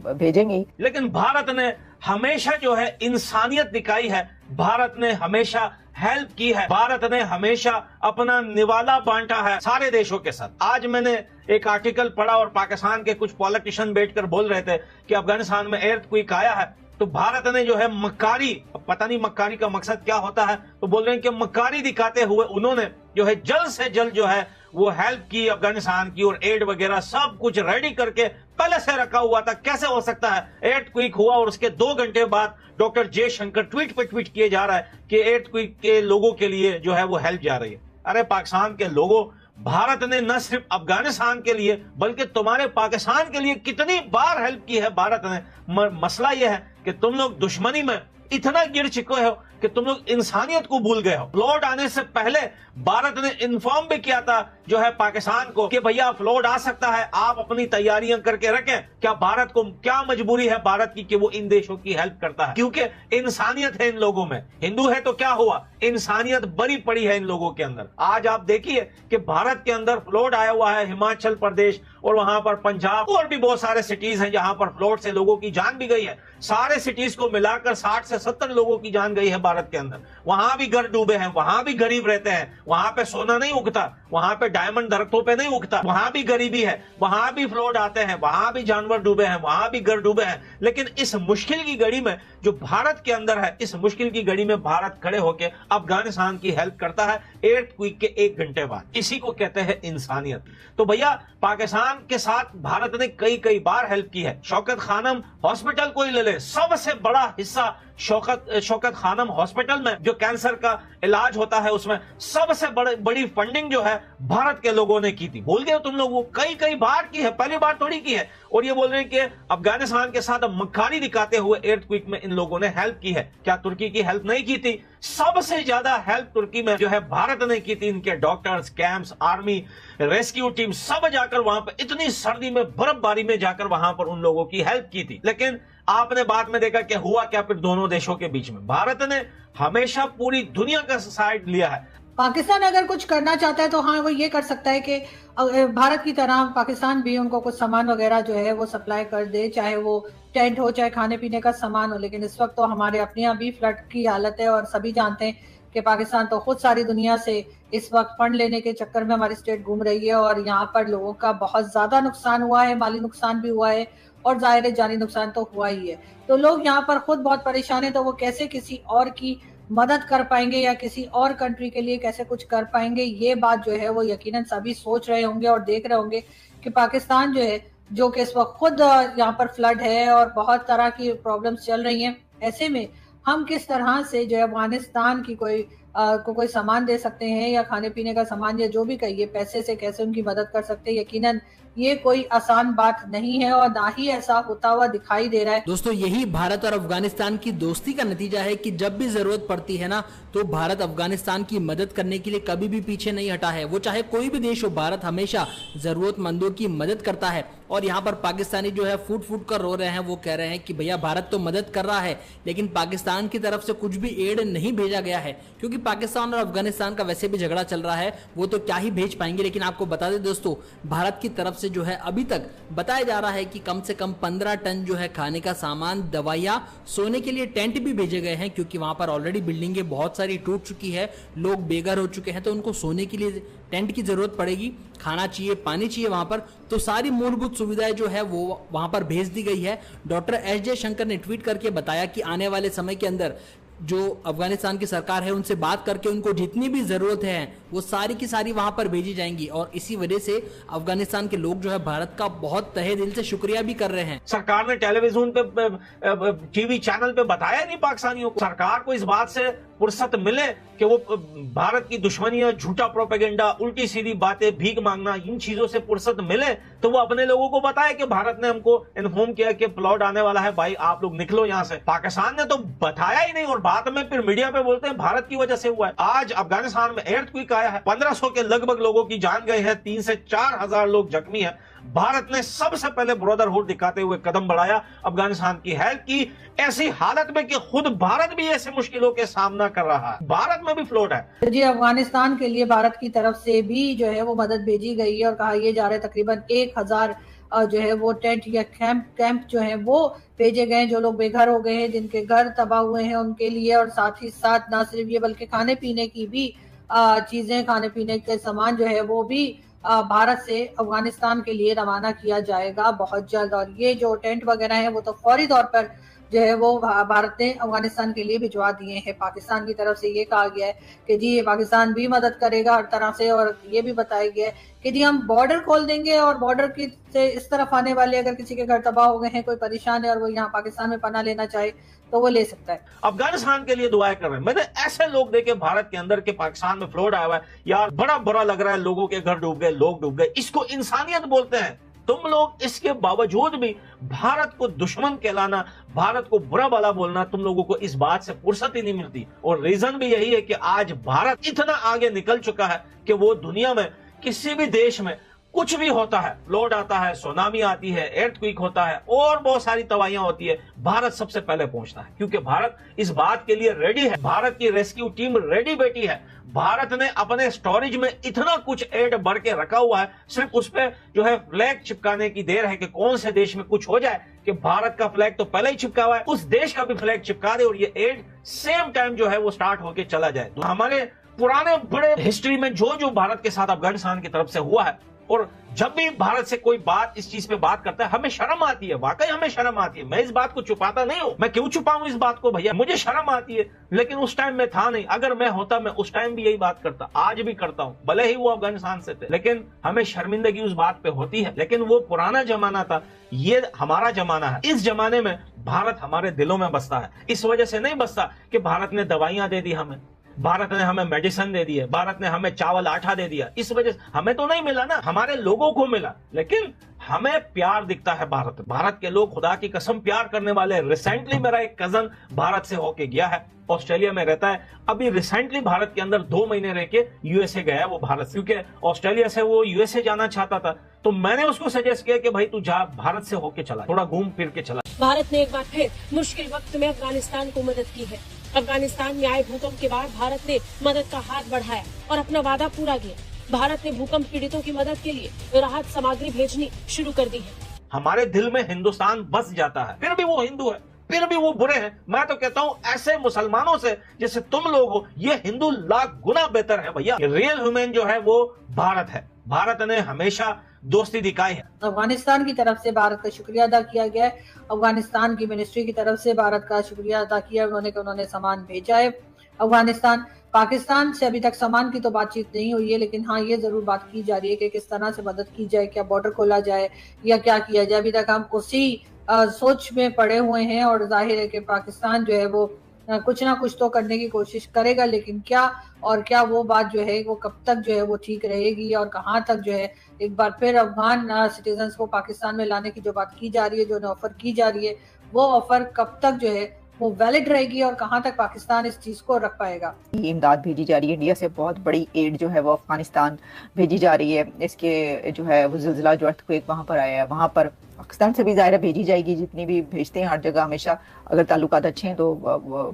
भेजेंगे। लेकिन भारत ने हमेशा जो है इंसानियत दिखाई है, भारत ने हमेशा हेल्प की है, भारत ने हमेशा अपना निवाला बांटा है सारे देशों के साथ। आज मैंने एक आर्टिकल पढ़ा और पाकिस्तान के कुछ पॉलिटिशियन बैठकर बोल रहे थे कि अफगानिस्तान में एर्थक्वेक आया है तो भारत ने जो है मक्कारी, पता नहीं मक्कारी का मकसद क्या होता है, तो बोल रहे हैं कि मक्कारी दिखाते हुए उन्होंने जो है जल्द से जल्द जो है वो हेल्प की अफगानिस्तान की और एड वगैरह सब कुछ रेडी करके पहले से रखा हुआ था। कैसे हो सकता है एर्थक्वेक हुआ और उसके 2 घंटे बाद डॉक्टर जयशंकर ट्वीट पे ट्वीट किए जा रहा है कि एर्थक्वेक के लोगों के लिए जो है वो हेल्प जा रही है। अरे पाकिस्तान के लोगों, भारत ने न सिर्फ अफगानिस्तान के लिए बल्कि तुम्हारे पाकिस्तान के लिए कितनी बार हेल्प की है भारत ने। मसला यह है कि तुम लोग दुश्मनी में इतना गिर चुके हो कि तुम लोग इंसानियत को भूल गए हो। फ्लड आने से पहले भारत ने इन्फॉर्म भी किया था जो है पाकिस्तान को कि भैया फ्लड आ सकता है, आप अपनी तैयारियां करके रखें। क्या भारत को क्या मजबूरी है भारत की कि वो इन देशों की हेल्प करता है? क्योंकि इंसानियत है इन लोगों में। हिंदू है तो क्या हुआ, इंसानियत भरी पड़ी है इन लोगों के अंदर। आज आप देखिए कि भारत के अंदर फ्लड आया हुआ है, हिमाचल प्रदेश और वहां पर पंजाब और भी बहुत सारे सिटीज हैं जहां पर फ्लड से लोगों की जान भी गई है। सारे सिटीज को मिलाकर 60 से 70 लोगों की जान गई है भारत के अंदर। वहां भी घर डूबे हैं, वहां भी गरीब रहते हैं, वहां पे सोना नहीं उगता, वहां पे डायमंड दरख्तों पे नहीं उगता, वहां भी गरीबी है, वहां भी फ्लड आते हैं, वहां भी जानवर डूबे हैं, वहां भी घर डूबे हैं। लेकिन इस मुश्किल की घड़ी में जो भारत के अंदर है, इस मुश्किल की घड़ी में भारत खड़े होकर अफगानिस्तान की हेल्प करता है एर्थक्वेक के 1 घंटे बाद। इसी को कहते हैं इंसानियत। तो भैया पाकिस्तान के साथ भारत ने कई बार हेल्प की है। शौकत खानम हॉस्पिटल को ही ले ले, सबसे बड़ा हिस्सा शौकत खानम हॉस्पिटल में जो कैंसर का इलाज होता है उसमें सबसे बड़ी फंडिंग जो है भारत के लोगों ने की थी। भूल गए तुम लोग? वो कई बार की है, पहली बार थोड़ी की है। और ये बोल रहे हैं कि अफगानिस्तान के साथ मक्कारी दिखाते हुए एर्थक्वेक में इन लोगों ने हेल्प की है। क्या तुर्की की हेल्प नहीं की थी? सबसे ज्यादा हेल्प तुर्की में जो है भारत ने की थी। इनके doctors, camps, army, rescue team सब जाकर वहां पर इतनी सर्दी में बर्फबारी में जाकर वहां पर उन लोगों की हेल्प की थी। लेकिन आपने बाद में देखा कि हुआ क्या फिर दोनों देशों के बीच में। भारत ने हमेशा पूरी दुनिया का साइड लिया है। पाकिस्तान अगर कुछ करना चाहता है तो हाँ वो ये कर सकता है कि भारत की तरह पाकिस्तान भी उनको कुछ सामान वगैरह जो है वो सप्लाई कर दे, चाहे वो टेंट हो चाहे खाने पीने का सामान हो। लेकिन इस वक्त तो हमारे अपने यहाँ भी फ्लड की हालत है और सभी जानते हैं कि पाकिस्तान तो खुद सारी दुनिया से इस वक्त फंड लेने के चक्कर में हमारी स्टेट घूम रही है और यहाँ पर लोगों का बहुत ज्यादा नुकसान हुआ है, माली नुकसान भी हुआ है और जाहिर है जानी नुकसान तो हुआ ही है। तो लोग यहाँ पर खुद बहुत परेशान है, तो वो कैसे किसी और की मदद कर पाएंगे या किसी और कंट्री के लिए कैसे कुछ कर पाएंगे, ये बात जो है वो यकीनन सभी सोच रहे होंगे और देख रहे होंगे कि पाकिस्तान जो है, जो कि इस वक्त खुद यहाँ पर फ्लड है और बहुत तरह की प्रॉब्लम्स चल रही हैं, ऐसे में हम किस तरह से जो है अफगानिस्तान की कोई सामान दे सकते हैं या खाने पीने का सामान या जो भी कहिए पैसे से कैसे उनकी मदद कर सकते हैं। यकीनन ये कोई आसान बात नहीं है और ना ही ऐसा होता हुआ दिखाई दे रहा है। दोस्तों यही भारत और अफगानिस्तान की दोस्ती का नतीजा है कि जब भी जरूरत पड़ती है ना तो भारत अफगानिस्तान की मदद करने के लिए कभी भी पीछे नहीं हटा है। वो चाहे कोई भी देश हो, भारत हमेशा जरूरतमंदों की मदद करता है। और यहाँ पर पाकिस्तानी जो है फूट कर रो रहे हैं, वो कह रहे हैं कि भैया भारत तो मदद कर रहा है लेकिन पाकिस्तान की तरफ से कुछ भी एड नहीं भेजा गया है, क्योंकि पाकिस्तान और अफगानिस्तान का वैसे भी झगड़ा चल रहा है, वो तो क्या ही भेज पाएंगे। लेकिन आपको बता दें दोस्तों, भारत की तरफ से जो है अभी तक बताया जा रहा है कि कम से कम 15 टन जो है खाने का सामान, दवाइयां, सोने के लिए टेंट भी भेजे गए हैं, क्योंकि वहां पर ऑलरेडी बिल्डिंगें बहुत सारी टूट चुकी है, लोग बेघर हो चुके हैं, तो उनको सोने के लिए टेंट की जरूरत पड़ेगी, खाना चाहिए, पानी चाहिए वहां पर, तो सारी मूलभूत सुविधाएं जो है वो वहां पर भेज दी गई है। डॉक्टर एस जयशंकर ने ट्वीट करके बताया कि आने वाले समय के अंदर जो अफगानिस्तान की सरकार है उनसे बात करके उनको जितनी भी जरूरत है वो सारी की सारी वहां पर भेजी जाएंगी। और इसी वजह से अफगानिस्तान के लोग जो है भारत का बहुत तहे दिल से शुक्रिया भी कर रहे हैं। सरकार ने टेलीविजन पे टीवी चैनल पे बताया नहीं पाकिस्तानियों को। सरकार को इस बात से फुर्सत मिले कि वो भारत की दुश्मनियां, झूठा प्रोपेगेंडा, उल्टी सीधी बातें, भीख मांगना, इन चीजों से फुर्सत मिले तो वो अपने लोगों को बताए कि भारत ने हमको इन्फॉर्म किया कि प्लॉट आने वाला है, भाई आप लोग निकलो यहां से। पाकिस्तान ने तो बताया ही नहीं और बाद में फिर मीडिया पे बोलते हैं भारत की वजह से हुआ है। आज अफगानिस्तान में एर्थक्वेक आया है, 1500 के लगभग लोगों की जान गई है, 3 से 4 हजार लोग जख्मी है। भारत ने सबसे पहले ब्रदरहुड दिखाते हुए कदम बढ़ाया, अफगानिस्तान की हेल्प की, ऐसी हालत में कि खुद भारत भी ऐसे मुश्किलों के सामना कर रहा है। भारत में भी फ्लोट है जी। अफगानिस्तान के लिए भारत की तरफ से भी जो है वो मदद भेजी गई है और कहा यह जा रहा है तकरीबन 1000 जो है वो टेंट या कैंप जो है वो भेजे गए, जो लोग बेघर हो गए हैं, जिनके घर तबाह हुए हैं उनके लिए। और साथ ही साथ ना सिर्फ ये बल्कि खाने पीने की भी चीजें, खाने पीने के सामान जो है वो भी भारत से अफगानिस्तान के लिए रवाना किया जाएगा बहुत जल्द। और ये जो टेंट वगैरह है वो तो फौरी तौर पर जो है वो भारत ने अफगानिस्तान के लिए भिजवा दिए हैं। पाकिस्तान की तरफ से ये कहा गया है कि जी ये पाकिस्तान भी मदद करेगा हर तरह से। और ये भी बताया गया है कि जी हम बॉर्डर खोल देंगे और बॉर्डर की से इस तरफ आने वाले अगर किसी के घर तबाह हो गए हैं, कोई परेशान है और वो यहाँ पाकिस्तान में पनाह लेना चाहे तो वो ले सकता है। अफगानिस्तान के लिए दुआएं कर रहे हैं। मैंने ऐसे लोग देखे भारत के अंदर के पाकिस्तान में फ्लोट आया हुआ है, यार बड़ा बुरा लग रहा है, लोगों के घर डूब गए, लोग डूब गए। इसको इंसानियत बोलते हैं। तुम लोग इसके बावजूद भी भारत को दुश्मन कहलाना, भारत को बुरा भला बोलना, तुम लोगों को इस बात से फुर्सत ही नहीं मिलती। और रीजन भी यही है कि आज भारत इतना आगे निकल चुका है कि वो दुनिया में किसी भी देश में कुछ भी होता है, फ्लड आता है, सुनामी आती है, एर्थक्वेक होता है और बहुत सारी तबाहियां होती है, भारत सबसे पहले पहुंचता है। क्योंकि भारत इस बात के लिए रेडी है। भारत की रेस्क्यू टीम रेडी बैठी है। भारत ने अपने स्टोरेज में इतना कुछ एड भर के रखा हुआ है, सिर्फ उस पर जो है फ्लैग चिपकाने की देर है कि कौन से देश में कुछ हो जाए कि भारत का फ्लैग तो पहले ही चिपका हुआ है, उस देश का भी फ्लैग चिपका दे और ये एड सेम टाइम जो है वो स्टार्ट होके चला जाए। तो हमारे पुराने बड़े हिस्ट्री में जो भारत के साथ अफगानिस्तान की तरफ से हुआ है, और जब भी भारत से कोई बात इस चीज पे बात करता है हमें शर्म आती है, वाकई हमें शर्म आती है। मैं इस बात को छुपाता नहीं हूं, मैं क्यों छुपाऊं इस बात को भैया, मुझे शर्म आती है। लेकिन उस टाइम में था नहीं, अगर मैं होता मैं उस टाइम भी यही बात करता, आज भी करता हूं, भले ही वो अफगानिस्तान से थे। लेकिन हमें शर्मिंदगी उस बात पे होती है। लेकिन वो पुराना जमाना था, ये हमारा जमाना है। इस जमाने में भारत हमारे दिलों में बसता है। इस वजह से नहीं बसता कि भारत ने दवाइयां दे दी हमें, भारत ने हमें मेडिसिन दे दी है, भारत ने हमें चावल आटा दे दिया, इस वजह से हमें तो नहीं मिला ना, हमारे लोगों को मिला। लेकिन हमें प्यार दिखता है भारत के लोग खुदा की कसम प्यार करने वाले। रिसेंटली मेरा एक कजन भारत से होके गया है, ऑस्ट्रेलिया में रहता है, अभी रिसेंटली भारत के अंदर 2 महीने रह के यूएसए गया वो भारत से, क्योंकि ऑस्ट्रेलिया से वो यूएसए जाना चाहता था। तो मैंने उसको सजेस्ट किया कि भाई तू जा, भारत से होके चला, थोड़ा घूम फिर के चला। भारत ने एक बार फिर मुश्किल वक्त में अफगानिस्तान को मदद की है। अफगानिस्तान में आए भूकंप के बाद भारत ने मदद का हाथ बढ़ाया और अपना वादा पूरा किया। भारत ने भूकंप पीड़ितों की मदद के लिए राहत सामग्री भेजनी शुरू कर दी है। हमारे दिल में हिंदुस्तान बस जाता है, फिर भी वो हिंदू है, फिर भी वो बुरे हैं। मैं तो कहता हूँ ऐसे मुसलमानों से जैसे तुम लोग हो, ये हिंदू लाख गुना बेहतर है भैया। रियल ह्यूमन जो है वो भारत है। भारत ने हमेशा दोस्ती दिखाई है। अफगानिस्तान की तरफ से भारत का शुक्रिया अदा किया गया है। अफगानिस्तान की मिनिस्ट्री की तरफ से भारत का शुक्रिया अदा किया उन्होंने सामान भेजा है। अफगानिस्तान पाकिस्तान से अभी तक सामान की तो बातचीत नहीं हुई है, लेकिन हाँ ये जरूर बात की जा रही है कि किस तरह से मदद की जाए, क्या बॉर्डर खोला जाए या क्या किया जाए। अभी तक हम उसी सोच में पड़े हुए हैं और जाहिर है कि पाकिस्तान जो है वो कुछ ना कुछ तो करने की कोशिश करेगा, लेकिन क्या वो बात जो है वो कब तक जो है वो ठीक रहेगी और कहाँ तक जो है एक बार फिर अफगान सिटीजन्स को पाकिस्तान में लाने की जो बात की जा रही है, जो ऑफर की जा रही है, वो ऑफर कब तक जो है वो वैलिड रहेगी और कहाँ तक पाकिस्तान इस चीज को रख पाएगा। ये इमदाद भेजी जा रही है, इंडिया से बहुत बड़ी एड जो है वो अफगानिस्तान भेजी जा रही है। इसके जो है वो ज़िलज़िला जो अर्थक्वेक वहाँ पर आया है, वहाँ पर पाकिस्तान से भी ज़ाहिर भेजी जाएगी, जितनी भी भेजते हैं हर जगह हमेशा, अगर ताल्लुकात अच्छे हैं तो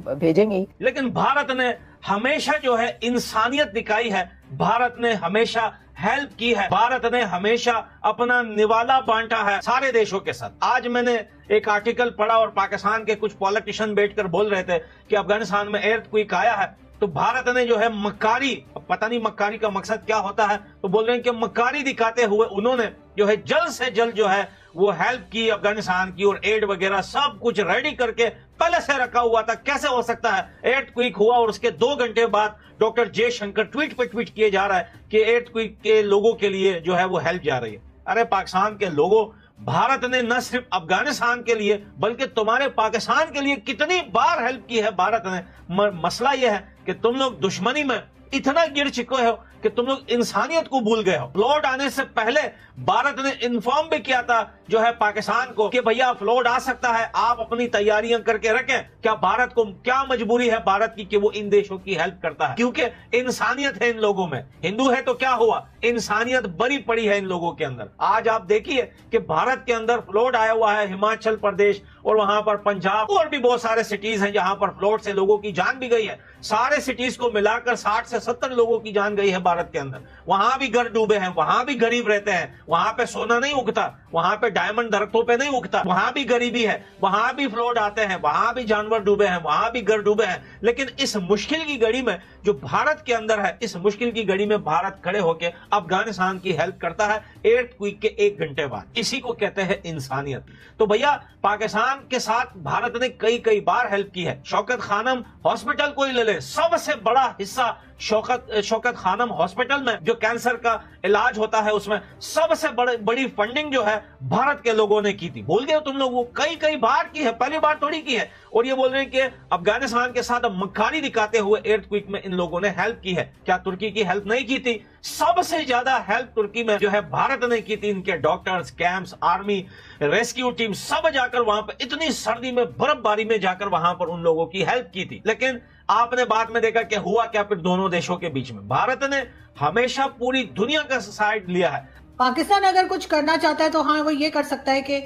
भेजेंगे ही। लेकिन भारत ने हमेशा जो है इंसानियत दिखाई है, भारत ने हमेशा हेल्प की है, भारत ने हमेशा अपना निवाला बांटा है सारे देशों के साथ। आज मैंने एक आर्टिकल पढ़ा और पाकिस्तान के कुछ पॉलिटिशियन बैठकर बोल रहे थे कि अफगानिस्तान में एर्थक्वेक आया है तो भारत ने जो है मक्कारी, पता नहीं मक्कारी का मकसद क्या होता है, तो बोल रहे हैं कि मक्कारी दिखाते हुए उन्होंने जो है जल्द से जल्द जो है वो हेल्प की अफगानिस्तान की और एड वगैरह सब कुछ रेडी करके पहले से रखा हुआ था। कैसे हो सकता है? एर्थक्वेक हुआ और उसके 2 घंटे बाद डॉक्टर जयशंकर ट्वीट पे ट्वीट किए जा रहा है कि एर्थक्वेक के लोगों के लिए जो है वो हेल्प जा रही है। अरे पाकिस्तान के लोगों, भारत ने न सिर्फ अफगानिस्तान के लिए बल्कि तुम्हारे पाकिस्तान के लिए कितनी बार हेल्प की है भारत ने। मसला यह है कि तुम लोग दुश्मनी में इतना गिर चुके हो कि तुम लोग इंसानियत को भूल गए हो। फ्लड आने से पहले भारत ने इन्फॉर्म भी किया था जो है पाकिस्तान को कि भैया फ्लड आ सकता है, आप अपनी तैयारियां करके रखें। क्या भारत को क्या मजबूरी है भारत की कि वो इन देशों की हेल्प करता है? क्योंकि इंसानियत है इन लोगों में। हिंदू है तो क्या हुआ, इंसानियत बड़ी पड़ी है इन लोगों के अंदर। आज आप देखिए कि भारत के अंदर फ्लड आया हुआ है, हिमाचल प्रदेश और वहां पर पंजाब और भी बहुत सारे सिटीज हैं जहां पर फ्लड से लोगों की जान भी गई है। सारे सिटीज को मिलाकर 60 से 70 लोगों की जान गई है भारत के अंदर। वहां भी घर डूबे हैं, वहां भी गरीब रहते हैं, वहां पे सोना नहीं उगता, वहां पे डायमंड दरख्तों पे नहीं उगता, वहां भी गरीबी है, वहां भी फ्लड आते हैं, वहां भी जानवर डूबे हैं, वहां भी घर डूबे हैं। लेकिन इस मुश्किल की घड़ी में जो भारत के अंदर है, इस मुश्किल की घड़ी में भारत खड़े होकर अफगानिस्तान की हेल्प करता है एर्थक्वेक के 1 घंटे बाद। इसी को कहते हैं इंसानियत। तो भैया पाकिस्तान के साथ भारत ने कई बार हेल्प की है। शौकत खानम हॉस्पिटल को ही ले ले, सबसे बड़ा हिस्सा शौकत खानम हॉस्पिटल में जो कैंसर का इलाज होता है उसमें सबसे बड़ी फंडिंग जो है भारत के लोगों ने की थी। भूल गए तुम लोग? वो कई बार की है, पहली बार थोड़ी की है। और ये बोल रहे हैं कि अफगानिस्तान के साथ मक्कारी दिखाते हुए एर्थक्वेक में इन लोगों ने हेल्प की है। क्या तुर्की की हेल्प नहीं की थी? सबसे ज्यादा हेल्प तुर्की में जो है भारत ने की थी। इनके doctors, camps, army, rescue team सब जाकर वहां पर इतनी सर्दी में, बर्फबारी में जाकर वहां पर उन लोगों की हेल्प की थी। लेकिन आपने बाद में देखा कि हुआ क्या फिर दोनों देशों के बीच में? भारत ने हमेशा पूरी दुनिया का साइड लिया है। पाकिस्तान अगर कुछ करना चाहता है तो हाँ वो ये कर सकता है कि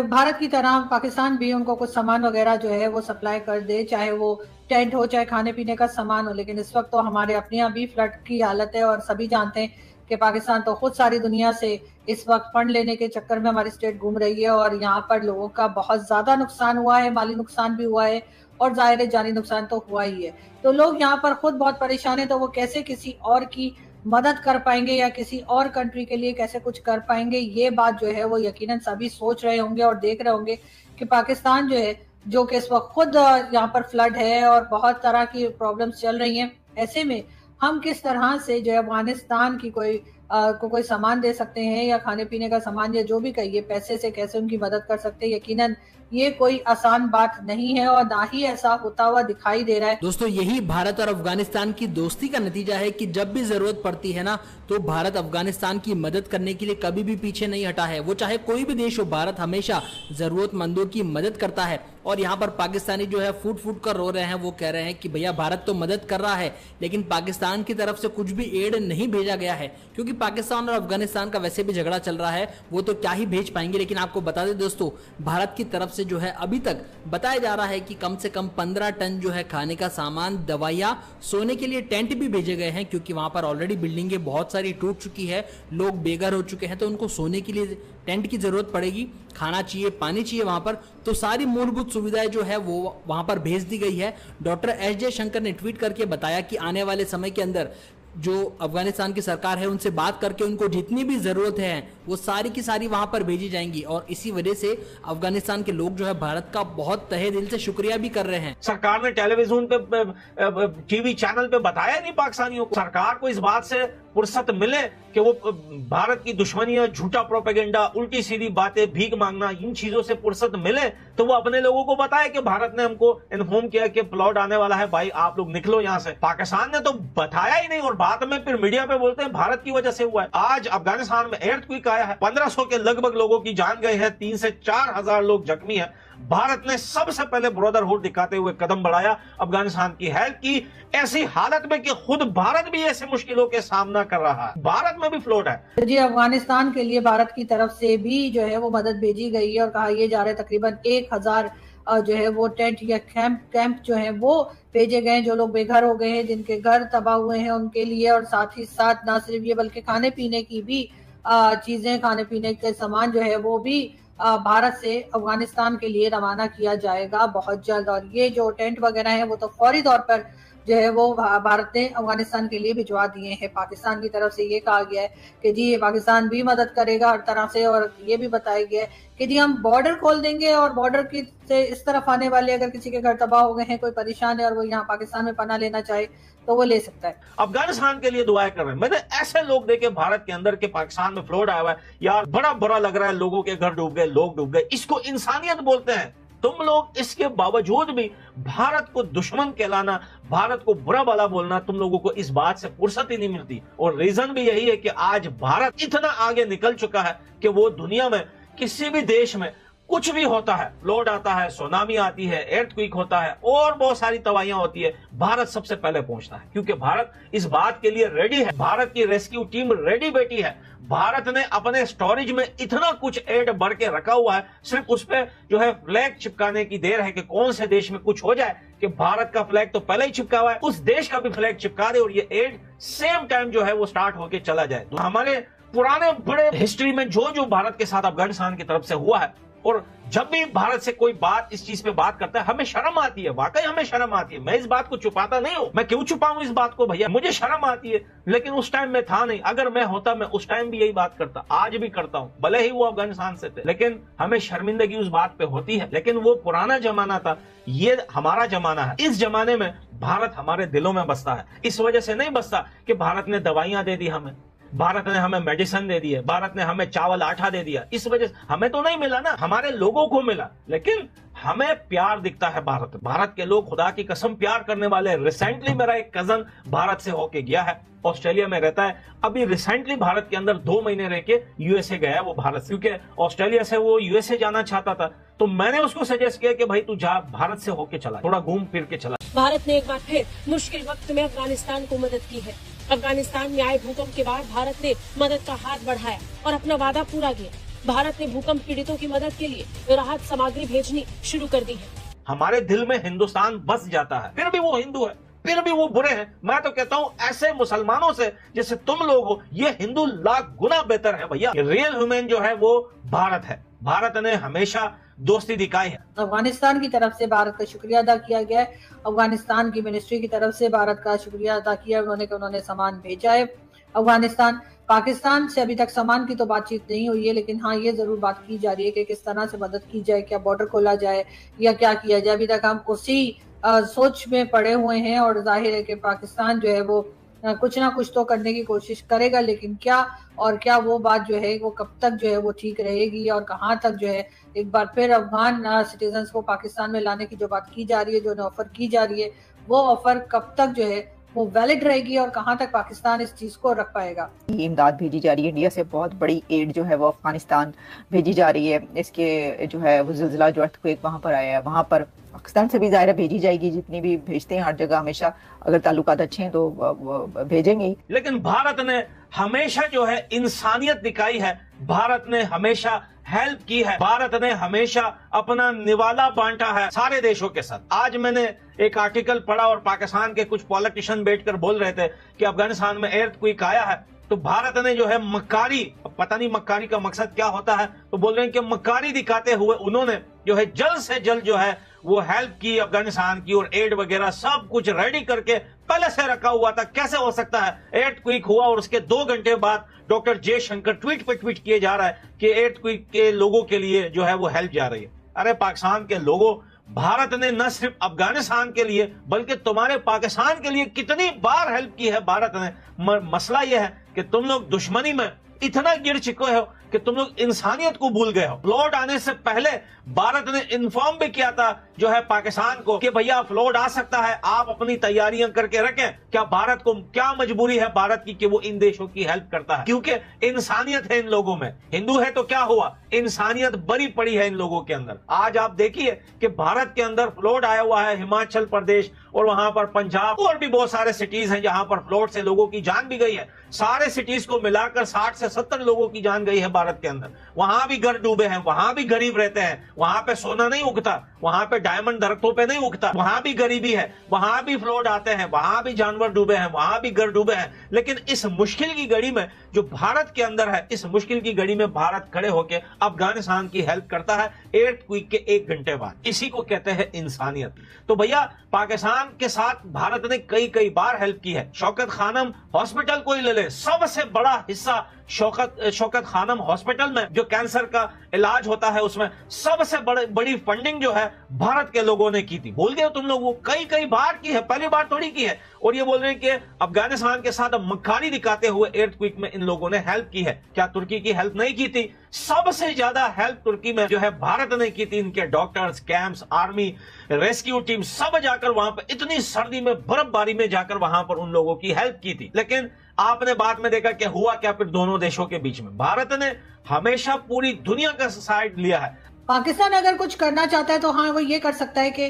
भारत की तरह पाकिस्तान भी उनको कुछ सामान वगैरह जो है वो सप्लाई कर दे, चाहे वो टेंट हो चाहे खाने पीने का सामान हो। लेकिन इस वक्त तो हमारे अपने यहाँ भी फ्लड की हालत है और सभी जानते हैं कि पाकिस्तान तो खुद सारी दुनिया से इस वक्त फंड लेने के चक्कर में हमारी स्टेट घूम रही है और यहाँ पर लोगों का बहुत ज्यादा नुकसान हुआ है, माली नुकसान भी हुआ है और जाहिर जानी नुकसान तो हुआ ही है। तो लोग यहाँ पर खुद बहुत परेशान है, तो वो कैसे किसी और की मदद कर पाएंगे या किसी और कंट्री के लिए कैसे कुछ कर पाएंगे, ये बात जो है वो यकीनन सभी सोच रहे होंगे और देख रहे होंगे कि पाकिस्तान जो है, जो कि इस वक्त खुद यहाँ पर फ्लड है और बहुत तरह की प्रॉब्लम्स चल रही हैं, ऐसे में हम किस तरह से जो है अफगानिस्तान की कोई सामान दे सकते हैं या खाने पीने का सामान या जो भी कहिए पैसे से कैसे उनकी मदद कर सकते हैं, यकीनन ये कोई आसान बात नहीं है और ना ही ऐसा होता हुआ दिखाई दे रहा है। दोस्तों यही भारत और अफगानिस्तान की दोस्ती का नतीजा है कि जब भी जरूरत पड़ती है ना तो भारत अफगानिस्तान की मदद करने के लिए कभी भी पीछे नहीं हटा है। वो चाहे कोई भी देश हो, भारत हमेशा जरूरतमंदों की मदद करता है। और यहाँ पर पाकिस्तानी जो है फूट कर रो रहे हैं, वो कह रहे हैं कि भैया भारत तो मदद कर रहा है लेकिन पाकिस्तान की तरफ से कुछ भी एड नहीं भेजा गया है, क्योंकि पाकिस्तान और अफगानिस्तान का वैसे भी झगड़ा चल रहा है, वो तो क्या ही भेज पाएंगे। लेकिन आपको बता दें दोस्तों, भारत की तरफ से जो है अभी तक बताया जा रहा है कि कम से कम 15 टन जो है खाने का सामान, दवाइयां, सोने के लिए टेंट भी भेजे गए हैं, क्योंकि वहां पर ऑलरेडी बिल्डिंगें बहुत सारी टूट चुकी है, लोग बेघर हो चुके हैं, तो उनको सोने के लिए टेंट की जरूरत पड़ेगी, खाना चाहिए, पानी चाहिए वहां पर, तो सारी मूलभूत सुविधाएं जो है वो वहां पर भेज दी गई है। डॉक्टर एस जयशंकर ने ट्वीट करके बताया कि आने वाले समय के अंदर जो अफगानिस्तान की सरकार है उनसे बात करके उनको जितनी भी जरूरत है वो सारी की सारी वहां पर भेजी जाएंगी। और इसी वजह से अफगानिस्तान के लोग जो है भारत का बहुत तहे दिल से शुक्रिया भी कर रहे हैं। सरकार ने टेलीविजन पे, टीवी चैनल पे बताया नहीं पाकिस्तानियों को। सरकार को इस बात से फुर्सत मिले कि वो भारत की दुश्मनियां, झूठा प्रोपेगेंडा, उल्टी सीधी बातें, भीख मांगना, इन चीजों से फुर्सत मिले तो वो अपने लोगों को बताए कि भारत ने हमको इन्फॉर्म किया कि फ्लड आने वाला है, भाई आप लोग निकलो यहाँ से। पाकिस्तान ने तो बताया ही नहीं और बाद में फिर मीडिया पे बोलते हैं भारत की वजह से हुआ है। आज अफगानिस्तान में एर्थक्वेक आया है, 1500 के लगभग लोगों की जान गई है, 3 से 4 हजार लोग जख्मी है। भारत ने सबसे पहले ब्रदरहुड दिखाते हुए कदम बढ़ाया, अफगानिस्तान की हेल्प की, ऐसी हालत में कि खुद भारत भी ऐसे मुश्किलों के सामना कर रहा है। भारत में भी फ्लड है जी। अफगानिस्तान के लिए भारत की तरफ से भी जो है वो मदद भेजी गई है और कहा यह जा रहा है तकरीबन 1000 जो है वो टेंट या कैंप जो है वो भेजे गए हैं, जो लोग बेघर हो गए हैं, जिनके घर तबाह हुए हैं उनके लिए। और साथ ही साथ ना सिर्फ ये बल्कि खाने पीने की भी चीजें, खाने पीने के सामान जो है वो भी भारत से अफगानिस्तान के लिए रवाना किया जाएगा बहुत जल्द। और ये जो टेंट वगैरह है वो तो फौरी तौर पर जो है वो भारत ने अफगानिस्तान के लिए भिजवा दिए हैं। पाकिस्तान की तरफ से ये कहा गया है कि जी ये पाकिस्तान भी मदद करेगा हर तरह से, और ये भी बताया गया है कि जी हम बॉर्डर खोल देंगे और बॉर्डर की से इस तरफ आने वाले अगर किसी के घर तबाह हो गए हैं, कोई परेशान है और वो यहाँ पाकिस्तान में पनाह लेना चाहे तो वो ले सकता है। अफगानिस्तान के लिए दुआएं कर रहे हैं। मैंने ऐसे लोग देखे भारत के अंदर के पाकिस्तान में फ्लड आया हुआ है, यार बड़ा बुरा लग रहा है, लोगों के घर डूब गए, लोग डूब गए, इसको इंसानियत बोलते हैं। तुम लोग इसके बावजूद भी भारत को दुश्मन कहलाना, भारत को बुरा भला बोलना, तुम लोगों को इस बात से फुर्सत ही नहीं मिलती। और रीजन भी यही है कि आज भारत इतना आगे निकल चुका है कि वो दुनिया में किसी भी देश में कुछ भी होता है, फ्लड आता है, सुनामी आती है, एर्थक्वेक होता है और बहुत सारी तबाहियां होती है, भारत सबसे पहले पहुंचता है, क्योंकि भारत इस बात के लिए रेडी है। भारत की रेस्क्यू टीम रेडी बैठी है। भारत ने अपने स्टोरेज में इतना कुछ एड बढ़ के रखा हुआ है, सिर्फ उस पे जो है फ्लैग चिपकाने की देर है कि कौन से देश में कुछ हो जाए कि भारत का फ्लैग तो पहले ही चिपका हुआ है, उस देश का भी फ्लैग चिपका दे और ये एड सेम टाइम जो है वो स्टार्ट होके चला जाए। तो हमारे पुराने बड़े हिस्ट्री में जो भारत के साथ अफगानिस्तान की तरफ से हुआ है, और जब भी भारत से कोई बात इस चीज पे बात करता है हमें शर्म आती है, वाकई हमें शर्म आती है। मैं इस बात को छुपाता नहीं हूं, मैं क्यों छुपाऊं इस बात को भैया, मुझे शर्म आती है, लेकिन उस टाइम में था नहीं। अगर मैं होता मैं उस टाइम भी यही बात करता, आज भी करता हूं, भले ही वो अफगानिस्तान से थे, लेकिन हमें शर्मिंदगी उस बात पे होती है। लेकिन वो पुराना जमाना था, ये हमारा जमाना है। इस जमाने में भारत हमारे दिलों में बसता है। इस वजह से नहीं बसता कि भारत ने दवाइयां दे दी हमें, भारत ने हमें मेडिसिन दे दी है, भारत ने हमें चावल आटा दे दिया, इस वजह से हमें तो नहीं मिला ना, हमारे लोगों को मिला। लेकिन हमें प्यार दिखता है भारत के लोग खुदा की कसम प्यार करने वाले। रिसेंटली मेरा एक कजन भारत से होके गया है, ऑस्ट्रेलिया में रहता है, अभी रिसेंटली भारत के अंदर 2 महीने रह के यूएसए गया है वो भारत से, क्योंकि ऑस्ट्रेलिया से वो यूएसए जाना चाहता था। तो मैंने उसको सजेस्ट किया कि भाई तू जा, भारत से होके चला, थोड़ा घूम फिर के चला। भारत ने एक बार फिर मुश्किल वक्त में अफगानिस्तान को मदद की है। अफगानिस्तान में आए भूकंप के बाद भारत ने मदद का हाथ बढ़ाया और अपना वादा पूरा किया। भारत ने भूकंप पीड़ितों की मदद के लिए राहत सामग्री भेजनी शुरू कर दी है। हमारे दिल में हिंदुस्तान बस जाता है, फिर भी वो हिंदू है, फिर भी वो बुरे हैं। मैं तो कहता हूँ ऐसे मुसलमानों से जैसे तुम लोग हो, ये हिंदू लाख गुना बेहतर है भैया। रियल ह्यूमन जो है वो भारत है। भारत ने हमेशा दोस्ती दिखाई है। अफगानिस्तान की तरफ से भारत का शुक्रिया अदा किया गया है। अफगानिस्तान की मिनिस्ट्री की तरफ से भारत का शुक्रिया अदा किया, उन्होंने सामान भेजा है अफगानिस्तान। पाकिस्तान से अभी तक सामान की तो बातचीत नहीं हुई है, लेकिन हाँ ये जरूर बात की जा रही है कि किस तरह से मदद की जाए, क्या बॉर्डर खोला जाए या क्या किया जाए। अभी तक हम उसी सोच में पड़े हुए हैं और जाहिर है कि पाकिस्तान जो है वो कुछ ना कुछ तो करने की कोशिश करेगा, लेकिन क्या वो बात जो है वो कब तक जो है वो ठीक रहेगी और कहाँ तक जो है एक बार फिर अफगान सिटीजन्स को पाकिस्तान में लाने की जो बात की जा रही है, जो ऑफर की जा रही है, वो ऑफर कब तक जो है वो वैलिड रहेगी और कहाँ तक पाकिस्तान इस चीज को रख पाएगा। ये इमदाद भेजी जा रही है, इंडिया से बहुत बड़ी एड जो है वो अफगानिस्तान भेजी जा रही है। इसके जो है वो जिलजिला जो अर्थक्वेक वहाँ पर आया है, वहाँ पर पाकिस्तान से भी ज़ाहिर भेजी जाएगी, जितनी भी भेजते हैं हर जगह हमेशा, अगर ताल्लुकात अच्छे हैं तो भेजेंगे ही। लेकिन भारत ने हमेशा जो है इंसानियत दिखाई है, भारत ने हमेशा हेल्प की है, भारत ने हमेशा अपना निवाला बांटा है सारे देशों के साथ। आज मैंने एक आर्टिकल पढ़ा और पाकिस्तान के कुछ पॉलिटिशियन बैठकर बोल रहे थे कि अफगानिस्तान में एर्थक्वेक आया है, तो भारत ने जो है मक्कारी, पता नहीं मक्कारी का मकसद क्या होता है, तो बोल रहे हैं कि मक्कारी दिखाते हुए उन्होंने जो है जल्द से जल्द जो है वो हेल्प की अफगानिस्तान की, और एड वगैरह सब कुछ रेडी करके पहले से रखा हुआ था। कैसे हो सकता है एर्थक्वेक हुआ और उसके 2 घंटे बाद डॉक्टर जयशंकर ट्वीट पे ट्वीट किए जा रहा है कि एर्थक्वेक के लोगों के लिए जो है वो हेल्प जा रही है। अरे पाकिस्तान के लोगों, भारत ने न सिर्फ अफगानिस्तान के लिए बल्कि तुम्हारे पाकिस्तान के लिए कितनी बार हेल्प की है भारत ने। मसला यह है कि तुम लोग दुश्मनी में इतना गिर चुके हो कि तुम लोग इंसानियत को भूल गए हो। फ्लड आने से पहले भारत ने इन्फॉर्म भी किया था जो है पाकिस्तान को कि भैया फ्लड आ सकता है, आप अपनी तैयारियां करके रखें। क्या भारत को क्या मजबूरी है भारत की कि वो इन देशों की हेल्प करता है? क्योंकि इंसानियत है इन लोगों में। हिंदू है तो क्या हुआ, इंसानियत भरी पड़ी है इन लोगों के अंदर। आज आप देखिए कि भारत के अंदर फ्लड आया हुआ है, हिमाचल प्रदेश और वहां पर पंजाब और भी बहुत सारे सिटीज हैं जहां पर फ्लड से लोगों की जान भी गई है। सारे सिटीज को मिलाकर 60 से 70 लोगों की जान गई है भारत के अंदर, वहां भी घर डूबे हैं, वहां भी गरीब रहते हैं, वहां पे सोना नहीं उगता, वहां पे डायमंड दरख्तों पे नहीं उगता, वहां भी गरीबी है, वहां भी फ्लड आते हैं, वहां भी जानवर डूबे हैं, वहां भी घर डूबे हैं। लेकिन इस मुश्किल की घड़ी में जो भारत के अंदर है, इस मुश्किल की घड़ी में भारत खड़े होकर अफगानिस्तान की हेल्प करता है earthquake के 1 घंटे बाद। इसी को कहते हैं इंसानियत। तो भैया पाकिस्तान के साथ भारत ने कई बार हेल्प की है। शौकत खानम हॉस्पिटल को ही ले ले, सबसे बड़ा हिस्सा शौकत खानम हॉस्पिटल में जो कैंसर का इलाज होता है उसमें सबसे बड़ी फंडिंग जो है भारत के लोगों ने की थी। भूल गए तुम लोग? वो कई बार की है, पहली बार थोड़ी की है। और ये बोल रहे हैं कि अफगानिस्तान के साथ मक्खानी दिखाते हुए earthquake में इन लोगों ने हेल्प की है। क्या तुर्की की हेल्प नहीं की थी? सबसे ज्यादा हेल्प तुर्की में जो है भारत ने की थी। इनके doctors, camps, army, rescue team सब जाकर वहां पर इतनी सर्दी में, बर्फबारी में जाकर वहां पर उन लोगों की हेल्प की थी। लेकिन आपने बाद में देखा कि हुआ क्या फिर दोनों देशों के बीच में। भारत ने हमेशा पूरी दुनिया का साइड लिया है। पाकिस्तान अगर कुछ करना चाहता है तो हाँ वो ये कर सकता है कि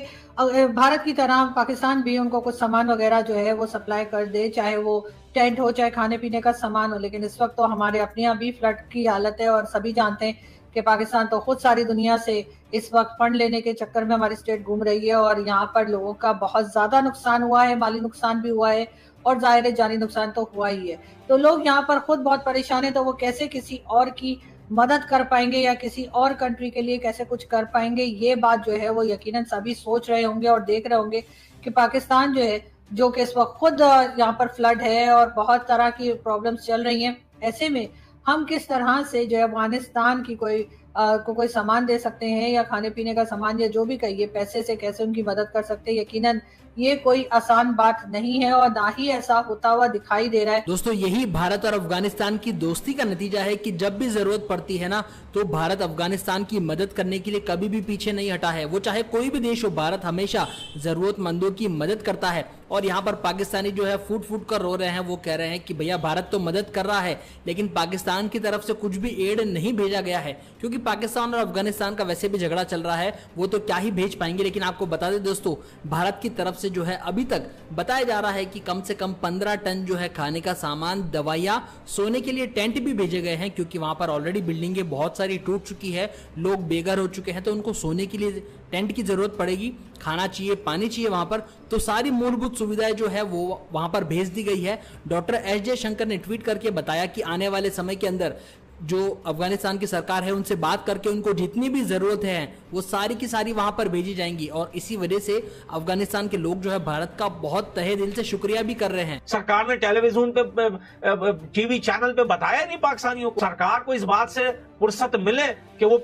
भारत की तरह पाकिस्तान भी उनको कुछ सामान वगैरह जो है वो सप्लाई कर दे, चाहे वो टेंट हो, चाहे खाने पीने का सामान हो। लेकिन इस वक्त तो हमारे अपने यहाँ भी फ्लड की हालत है और सभी जानते हैं कि पाकिस्तान तो खुद सारी दुनिया से इस वक्त फंड लेने के चक्कर में हमारी स्टेट घूम रही है और यहाँ पर लोगों का बहुत ज्यादा नुकसान हुआ है, माली नुकसान भी हुआ है और जाहिर है जानी नुकसान तो हुआ ही है। तो लोग यहाँ पर खुद बहुत परेशान है, तो वो कैसे किसी और की मदद कर पाएंगे या किसी और कंट्री के लिए कैसे कुछ कर पाएंगे, ये बात जो है वो यकीनन सभी सोच रहे होंगे और देख रहे होंगे कि पाकिस्तान जो है, जो कि इस वक्त खुद यहाँ पर फ्लड है और बहुत तरह की प्रॉब्लम्स चल रही हैं, ऐसे में हम किस तरह से जो है अफगानिस्तान की कोई सामान दे सकते हैं या खाने पीने का सामान या जो भी कहिए, पैसे से कैसे उनकी मदद कर सकते हैं। यकीनन ये कोई आसान बात नहीं है और ना ही ऐसा होता हुआ दिखाई दे रहा है। दोस्तों यही भारत और अफगानिस्तान की दोस्ती का नतीजा है कि जब भी जरूरत पड़ती है ना, तो भारत अफगानिस्तान की मदद करने के लिए कभी भी पीछे नहीं हटा है। वो चाहे कोई भी देश हो, भारत हमेशा जरूरतमंदों की मदद करता है। और यहाँ पर पाकिस्तानी जो है फूट कर रो रहे हैं, वो कह रहे हैं कि भैया भारत तो मदद कर रहा है लेकिन पाकिस्तान की तरफ से कुछ भी एड नहीं भेजा गया है, क्योंकि पाकिस्तान और अफगानिस्तान का वैसे भी झगड़ा चल रहा है, वो तो क्या ही भेज पाएंगे। लेकिन आपको बता दें दोस्तों, भारत की तरफ से जो है अभी तक बताया जा रहा है कि कम से कम 15 टन जो है खाने का सामान, दवाइयां, सोने के लिए टेंट भी भेजे गए हैं, क्योंकि वहां पर ऑलरेडी बिल्डिंगें बहुत सारी टूट चुकी है, लोग बेघर हो चुके हैं, तो उनको सोने के लिए टेंट की जरूरत पड़ेगी, खाना चाहिए, पानी चाहिए वहां पर। तो सारी मूलभूत सुविधाएं जो है वो वहां पर भेज दी गई है। डॉक्टर एस जयशंकर ने ट्वीट करके बताया कि आने वाले समय के अंदर जो अफगानिस्तान की सरकार है उनसे बात करके उनको जितनी भी जरूरत है वो सारी की सारी वहां पर भेजी जाएंगी। और इसी वजह से अफगानिस्तान के लोग जो है भारत का बहुत तहे दिल से शुक्रिया भी कर रहे हैं। सरकार ने टेलीविजन पे, टीवी चैनल पे बताया नहीं पाकिस्तानियों को। सरकार को इस बात से फुर्सत मिले कि वो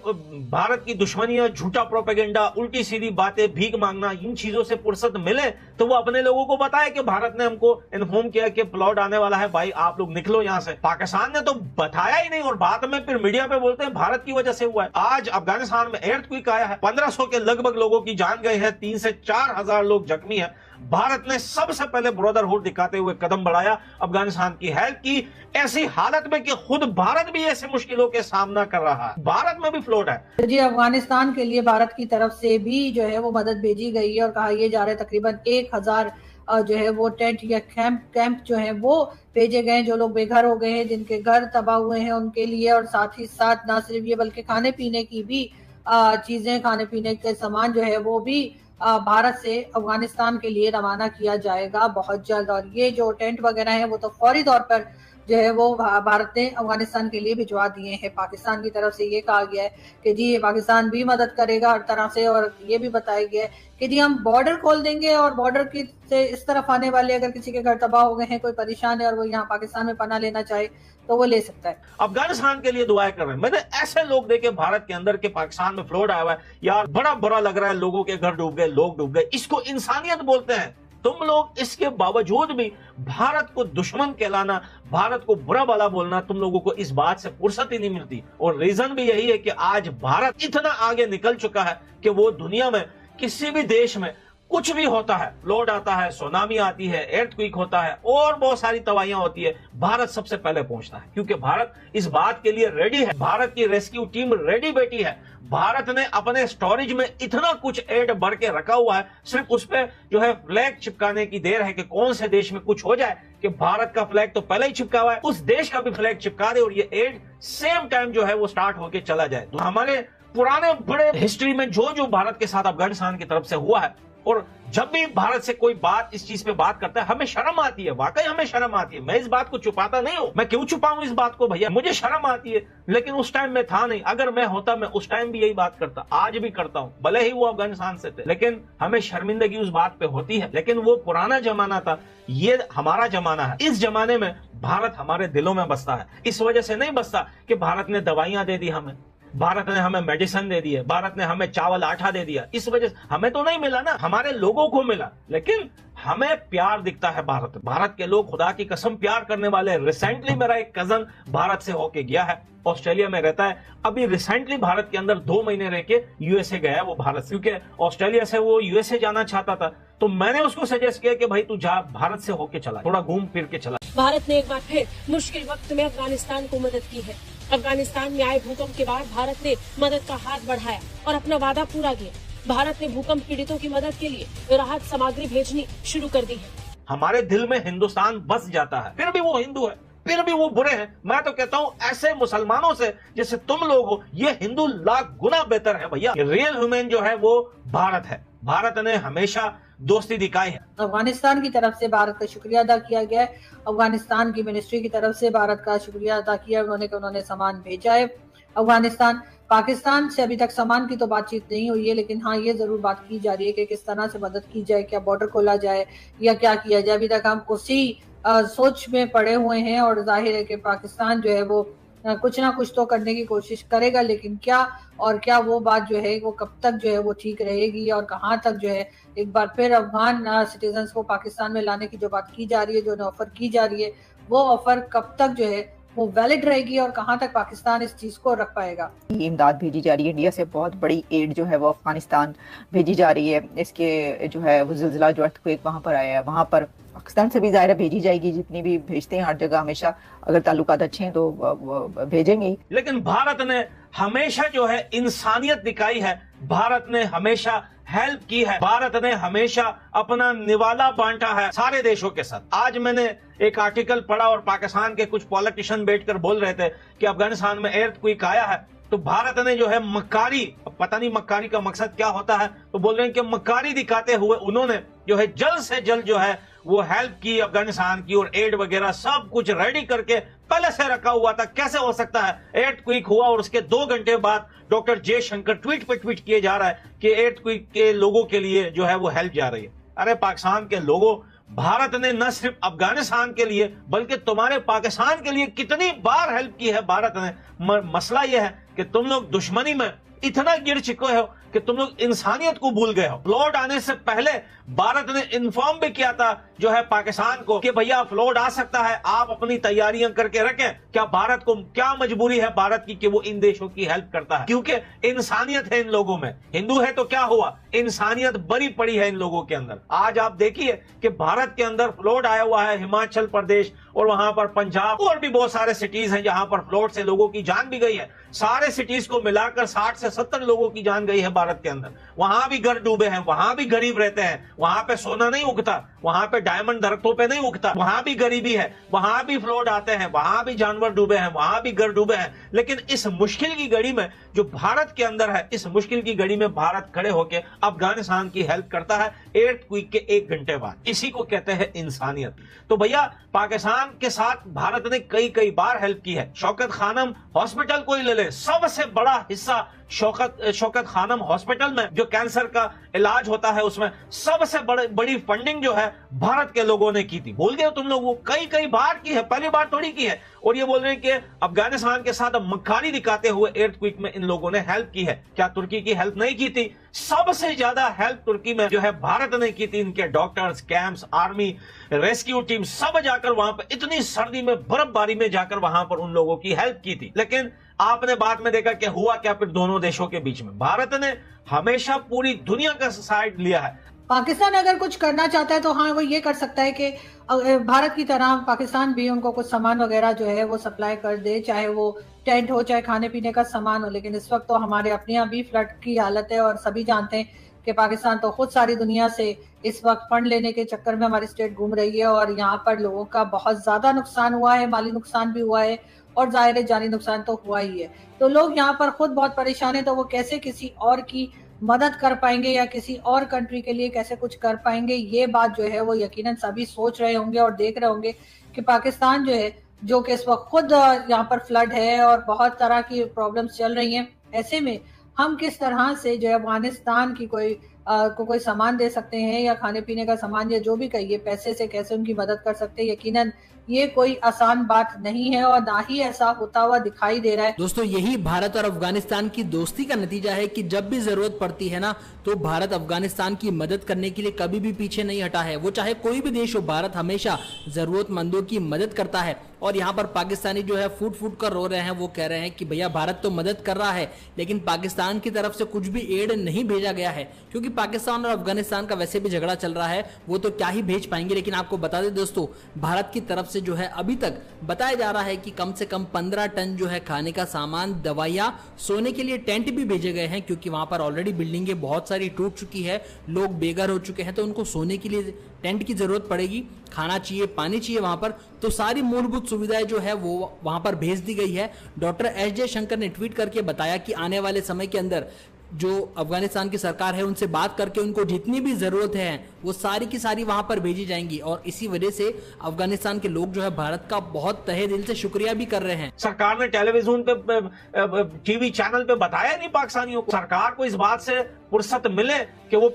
भारत की दुश्मनियां, झूठा प्रोपेगेंडा, उल्टी सीधी बातें, भीख मांगना, इन चीजों से फुर्सत मिले तो वो अपने लोगों को बताए कि भारत ने हमको इन्फॉर्म किया कि फ्लड आने वाला है, भाई आप लोग निकलो यहाँ से। पाकिस्तान ने तो बताया ही नहीं और बाद में फिर मीडिया पे बोलते हैं भारत की वजह से हुआ है। आज अफगानिस्तान में earthquake आया है, 1500 के लगभग लोगों की जान गई है, 3 से 4 हजार लोग जख्मी हैं। भारत ने सबसे पहले ब्रदरहुड दिखाते हुए कदम बढ़ाया, अफगानिस्तान की हेल्प की, ऐसी हालत में कि खुद भारत भी ऐसे मुश्किलों के सामना कर रहा है। भारत में भी फ्लड है जी। अफगानिस्तान के लिए भारत की तरफ से भी जो है वो मदद भेजी गई है और कहा यह जा रहा है तकरीबन 1000 जो है वो टेंट या कैंप जो है वो भेजे गए हैं, जो लोग बेघर हो गए हैं, जिनके घर तबाह हुए हैं उनके लिए। और साथ ही साथ ना सिर्फ ये बल्कि खाने पीने की भी चीजें, खाने पीने के सामान जो है वो भी भारत से अफगानिस्तान के लिए रवाना किया जाएगा बहुत जल्द। और ये जो टेंट वगैरह है वो तो फौरी तौर पर जो है वो भारत ने अफगानिस्तान के लिए भिजवा दिए हैं। पाकिस्तान की तरफ से ये कहा गया है कि जी पाकिस्तान भी मदद करेगा हर तरह से, और ये भी बताया गया है कि जी हम बॉर्डर खोल देंगे और बॉर्डर की से इस तरफ आने वाले अगर किसी के घर तबाह हो गए हैं, कोई परेशान है और वो यहाँ पाकिस्तान में पनाह लेना चाहे तो वो ले सकता है। अफगानिस्तान के लिए दुआएं कर रहे हैं। मैंने ऐसे लोग देखे भारत के अंदर के पाकिस्तान में फ्लड आया हुआ है, यार बड़ा बुरा लग रहा है, लोगों के घर डूब गए, लोग डूब गए। इसको इंसानियत बोलते हैं। तुम लोग इसके बावजूद भी भारत को दुश्मन कहलाना, भारत को बुरा भला बोलना, तुम लोगों को इस बात से फुर्सत ही नहीं मिलती। और रीजन भी यही है कि आज भारत इतना आगे निकल चुका है कि वो दुनिया में किसी भी देश में कुछ भी होता है, फ्लड आता है, सुनामी आती है, एर्थक्वेक होता है और बहुत सारी तबाहियां होती है, भारत सबसे पहले पहुंचता है, क्योंकि भारत इस बात के लिए रेडी है। भारत की रेस्क्यू टीम रेडी बैठी है। भारत ने अपने स्टोरेज में इतना कुछ एड भर के रखा हुआ है, सिर्फ उस पे जो है फ्लैग चिपकाने की देर है कि कौन से देश में कुछ हो जाए कि भारत का फ्लैग तो पहले ही चिपका हुआ है, उस देश का भी फ्लैग चिपका दे और ये एड सेम टाइम जो है वो स्टार्ट होके चला जाए। तो हमारे पुराने बड़े हिस्ट्री में जो भारत के साथ अफगानिस्तान की तरफ से हुआ है, और जब भी भारत से कोई बात इस चीज पे बात करता है हमें शर्म आती है, वाकई हमें शर्म आती है। मैं इस बात को छुपाता नहीं हूं, मैं क्यों छुपाऊं इस बात को भैया, मुझे शर्म आती है, लेकिन उस टाइम में था नहीं। अगर मैं होता मैं उस टाइम भी यही बात करता, आज भी करता हूं, भले ही वो अफगानिस्तान से थे, लेकिन हमें शर्मिंदगी उस बात पे होती है। लेकिन वो पुराना जमाना था, ये हमारा जमाना है। इस जमाने में भारत हमारे दिलों में बसता है। इस वजह से नहीं बसता कि भारत ने दवाइयां दे दी हमें, भारत ने हमें मेडिसिन दे दी है, भारत ने हमें चावल आटा दे दिया, इस वजह से हमें तो नहीं मिला ना, हमारे लोगों को मिला, लेकिन हमें प्यार दिखता है भारत के लोग खुदा की कसम प्यार करने वाले। रिसेंटली मेरा एक कजन भारत से होके गया है, ऑस्ट्रेलिया में रहता है, अभी रिसेंटली भारत के अंदर 2 महीने रह के यूएसए गया वो भारत से, क्योंकि ऑस्ट्रेलिया से वो यूएसए जाना चाहता था। तो मैंने उसको सजेस्ट किया कि भाई तू जा, भारत से होके चला, थोड़ा घूम फिर के चला। भारत ने एक बार फिर मुश्किल वक्त में अफगानिस्तान को मदद की है। अफगानिस्तान में आए भूकंप के बाद भारत ने मदद का हाथ बढ़ाया और अपना वादा पूरा किया। भारत ने भूकंप पीड़ितों की मदद के लिए राहत सामग्री भेजनी शुरू कर दी है। हमारे दिल में हिंदुस्तान बस जाता है, फिर भी वो हिंदू है, फिर भी वो बुरे हैं। मैं तो कहता हूँ ऐसे मुसलमानों से जैसे तुम लोग हो, ये हिंदू लाख गुना बेहतर है भैया। रियल ह्यूमन जो है वो भारत है। भारत ने हमेशा दोस्ती दिखाई है। अफगानिस्तान की तरफ से भारत का शुक्रिया अदा किया गया है। अफगानिस्तान की मिनिस्ट्री की तरफ से भारत का शुक्रिया अदा किया उन्होंने सामान भेजा है। अफगानिस्तान पाकिस्तान से अभी तक सामान की तो बातचीत नहीं हुई है, लेकिन हाँ ये जरूर बात की जा रही है कि किस तरह से मदद की जाए, क्या बॉर्डर खोला जाए या क्या किया जाए। अभी तक हम उसी सोच में पड़े हुए हैं और जाहिर है कि पाकिस्तान जो है वो कुछ ना कुछ तो करने की कोशिश करेगा, लेकिन क्या वो बात जो है वो कब तक जो है वो ठीक रहेगी और कहाँ तक जो है एक बार फिर अफगान सिटीजन्स को पाकिस्तान में लाने की जो बात की जा रही है, जो ऑफर की जा रही है, वो ऑफर कब तक जो है वो वैलिड रहेगी और कहाँ तक पाकिस्तान इस चीज को रख पाएगा। इमदाद भेजी जा रही है, इंडिया से बहुत बड़ी एड जो है वो अफगानिस्तान भेजी जा रही है। इसके जो है वो जिलजिला जो अर्थक्वेक वहाँ पर आया है, वहाँ पर पाकिस्तान से भी ज़ाहिर भेजी जाएगी, जितनी भी भेजते हैं हर जगह हमेशा, अगर ताल्लुकात अच्छे हैं तो भेजेंगे ही। लेकिन भारत ने हमेशा जो है इंसानियत दिखाई है, भारत ने हमेशा हेल्प की है, भारत ने हमेशा अपना निवाला बांटा है सारे देशों के साथ। आज मैंने एक आर्टिकल पढ़ा और पाकिस्तान के कुछ पॉलिटिशियन बैठकर बोल रहे थे कि अफगानिस्तान में एर्थक्वेक आया है, तो भारत ने जो है मक्कारी, पता नहीं मक्कारी का मकसद क्या होता है, तो बोल रहे हैं कि मक्कारी दिखाते हुए उन्होंने जो है जल्द से जल्द जो है वो हेल्प की अफगानिस्तान की, और एड वगैरह सब कुछ रेडी करके पहले से रखा हुआ था। कैसे हो सकता है एर्थक्वेक हुआ और उसके 2 घंटे बाद डॉक्टर जयशंकर ट्वीट पे ट्वीट किए जा रहा है कि एर्थक्वेक के लोगों के लिए जो है वो हेल्प जा रही है। अरे पाकिस्तान के लोगों, भारत ने न सिर्फ अफगानिस्तान के लिए बल्कि तुम्हारे पाकिस्तान के लिए कितनी बार हेल्प की है भारत ने। मसला यह है कि तुम लोग दुश्मनी में इतना गिर चुके हो कि तुम लोग इंसानियत को भूल गए हो। फ्लड आने से पहले भारत ने इन्फॉर्म भी किया था जो है पाकिस्तान को कि भैया फ्लड आ सकता है, आप अपनी तैयारियां करके रखें। क्या भारत को क्या मजबूरी है भारत की कि वो इन देशों की हेल्प करता है? क्योंकि इंसानियत है इन लोगों में। हिंदू है तो क्या हुआ, इंसानियत भरी पड़ी है इन लोगों के अंदर। आज आप देखिए कि भारत के अंदर फ्लड आया हुआ है, हिमाचल प्रदेश और वहां पर पंजाब और भी बहुत सारे सिटीज हैं जहां पर फ्लड से लोगों की जान भी गई है। सारे सिटीज को मिलाकर 60 से 70 लोगों की जान गई है भारत के अंदर। वहां भी घर डूबे हैं, वहां भी गरीब रहते हैं, वहां पे सोना नहीं उगता, वहां पे डायमंड दरख्तों पे नहीं उगता, वहां भी गरीबी है, वहां भी फ्लड आते हैं, वहां भी जानवर डूबे हैं, वहां भी घर डूबे हैं। लेकिन इस मुश्किल की घड़ी में जो भारत के अंदर है, इस मुश्किल की घड़ी में भारत खड़े होकर अफगानिस्तान की हेल्प करता है एर्थक्वेक के 1 घंटे बाद। इसी को कहते हैं इंसानियत। तो भैया पाकिस्तान के साथ भारत ने कई बार हेल्प की है। शौकत खानम हॉस्पिटल को ही ले ले, सबसे बड़ा हिस्सा शौकत खानम हॉस्पिटल में जो कैंसर का इलाज होता है उसमें सबसे बड़ी फंडिंग जो है भारत के लोगों ने की थी। भूल गए तुम लोग? वो कई बार की है, पहली बार थोड़ी की है। और ये बोल रहे हैं कि अफगानिस्तान के साथ मक्कारी दिखाते हुए एर्थक्वेक में इन लोगों ने हेल्प की है। क्या तुर्की की हेल्प नहीं की थी? सबसे ज्यादा हेल्प तुर्की में जो है भारत ने की थी। इनके doctors, camps, army, rescue team सब जाकर वहां पर इतनी सर्दी में, बर्फबारी में जाकर वहां पर उन लोगों की हेल्प की थी। लेकिन आपने बाद में देखा कि हुआ क्या फिर दोनों देशों के बीच में। भारत ने हमेशा पूरी दुनिया का साइड लिया है। पाकिस्तान अगर कुछ करना चाहता है तो हाँ वो ये कर सकता है कि भारत की तरह पाकिस्तान भी उनको कुछ सामान वगैरह जो है वो सप्लाई कर दे, चाहे वो टेंट हो चाहे खाने पीने का सामान हो। लेकिन इस वक्त तो हमारे अपने यहाँ भी फ्लड की हालत है और सभी जानते हैं कि पाकिस्तान तो खुद सारी दुनिया से इस वक्त फंड लेने के चक्कर में हमारी स्टेट घूम रही है और यहाँ पर लोगों का बहुत ज्यादा नुकसान हुआ है, माली नुकसान भी हुआ है और जाहिर जानी नुकसान तो हुआ ही है। तो लोग यहाँ पर खुद बहुत परेशान है, तो वो कैसे किसी और की मदद कर पाएंगे या किसी और कंट्री के लिए कैसे कुछ कर पाएंगे, ये बात जो है वो यकीनन सभी सोच रहे होंगे और देख रहे होंगे कि पाकिस्तान जो है, जो कि इस वक्त खुद यहाँ पर फ्लड है और बहुत तरह की प्रॉब्लम्स चल रही हैं, ऐसे में हम किस तरह से जो है अफगानिस्तान की कोई सामान दे सकते हैं या खाने पीने का सामान या जो भी कहिए पैसे से कैसे उनकी मदद कर सकते हैं, यकीनन ये कोई आसान बात नहीं है और ना ही ऐसा होता हुआ दिखाई दे रहा है। दोस्तों, यही भारत और अफगानिस्तान की दोस्ती का नतीजा है कि जब भी जरूरत पड़ती है ना, तो भारत अफगानिस्तान की मदद करने के लिए कभी भी पीछे नहीं हटा है। वो चाहे कोई भी देश हो, भारत हमेशा जरूरतमंदों की मदद करता है। और यहाँ पर पाकिस्तानी जो है फूट फूट कर रो रहे हैं, वो कह रहे हैं कि भैया भारत तो मदद कर रहा है लेकिन पाकिस्तान की तरफ से कुछ भी एड नहीं भेजा गया है, क्योंकि पाकिस्तान और अफगानिस्तान का वैसे भी झगड़ा चल रहा है, वो तो क्या ही भेज पाएंगे। लेकिन आपको बता दें दोस्तों, भारत की तरफ से जो है अभी तक बताया जा रहा है कि कम से कम 15 टन जो है खाने का सामान, दवाइयां, सोने के लिए टेंट भी भेजे गए हैं, क्योंकि वहां पर ऑलरेडी बिल्डिंगें बहुत सारी टूट चुकी है, लोग बेघर हो चुके हैं, तो उनको सोने के लिए टेंट की जरूरत पड़ेगी, खाना चाहिए, पानी चाहिए वहां पर, तो सारी मूलभूत सुविधाएं जो है वो वहां पर भेज दी गई है। डॉक्टर एस जयशंकर ने ट्वीट करके बताया कि आने वाले समय के अंदर जो अफगानिस्तान की सरकार है उनसे बात करके उनको जितनी भी जरूरत है वो सारी की सारी वहां पर भेजी जाएंगी। और इसी वजह से अफगानिस्तान के लोग जो है भारत का बहुत तहे दिल से शुक्रिया भी कर रहे हैं। सरकार ने टेलीविजन पे, टीवी चैनल पे बताया नहीं पाकिस्तानियों को। सरकार को इस बात से फुर्सत मिले कि वो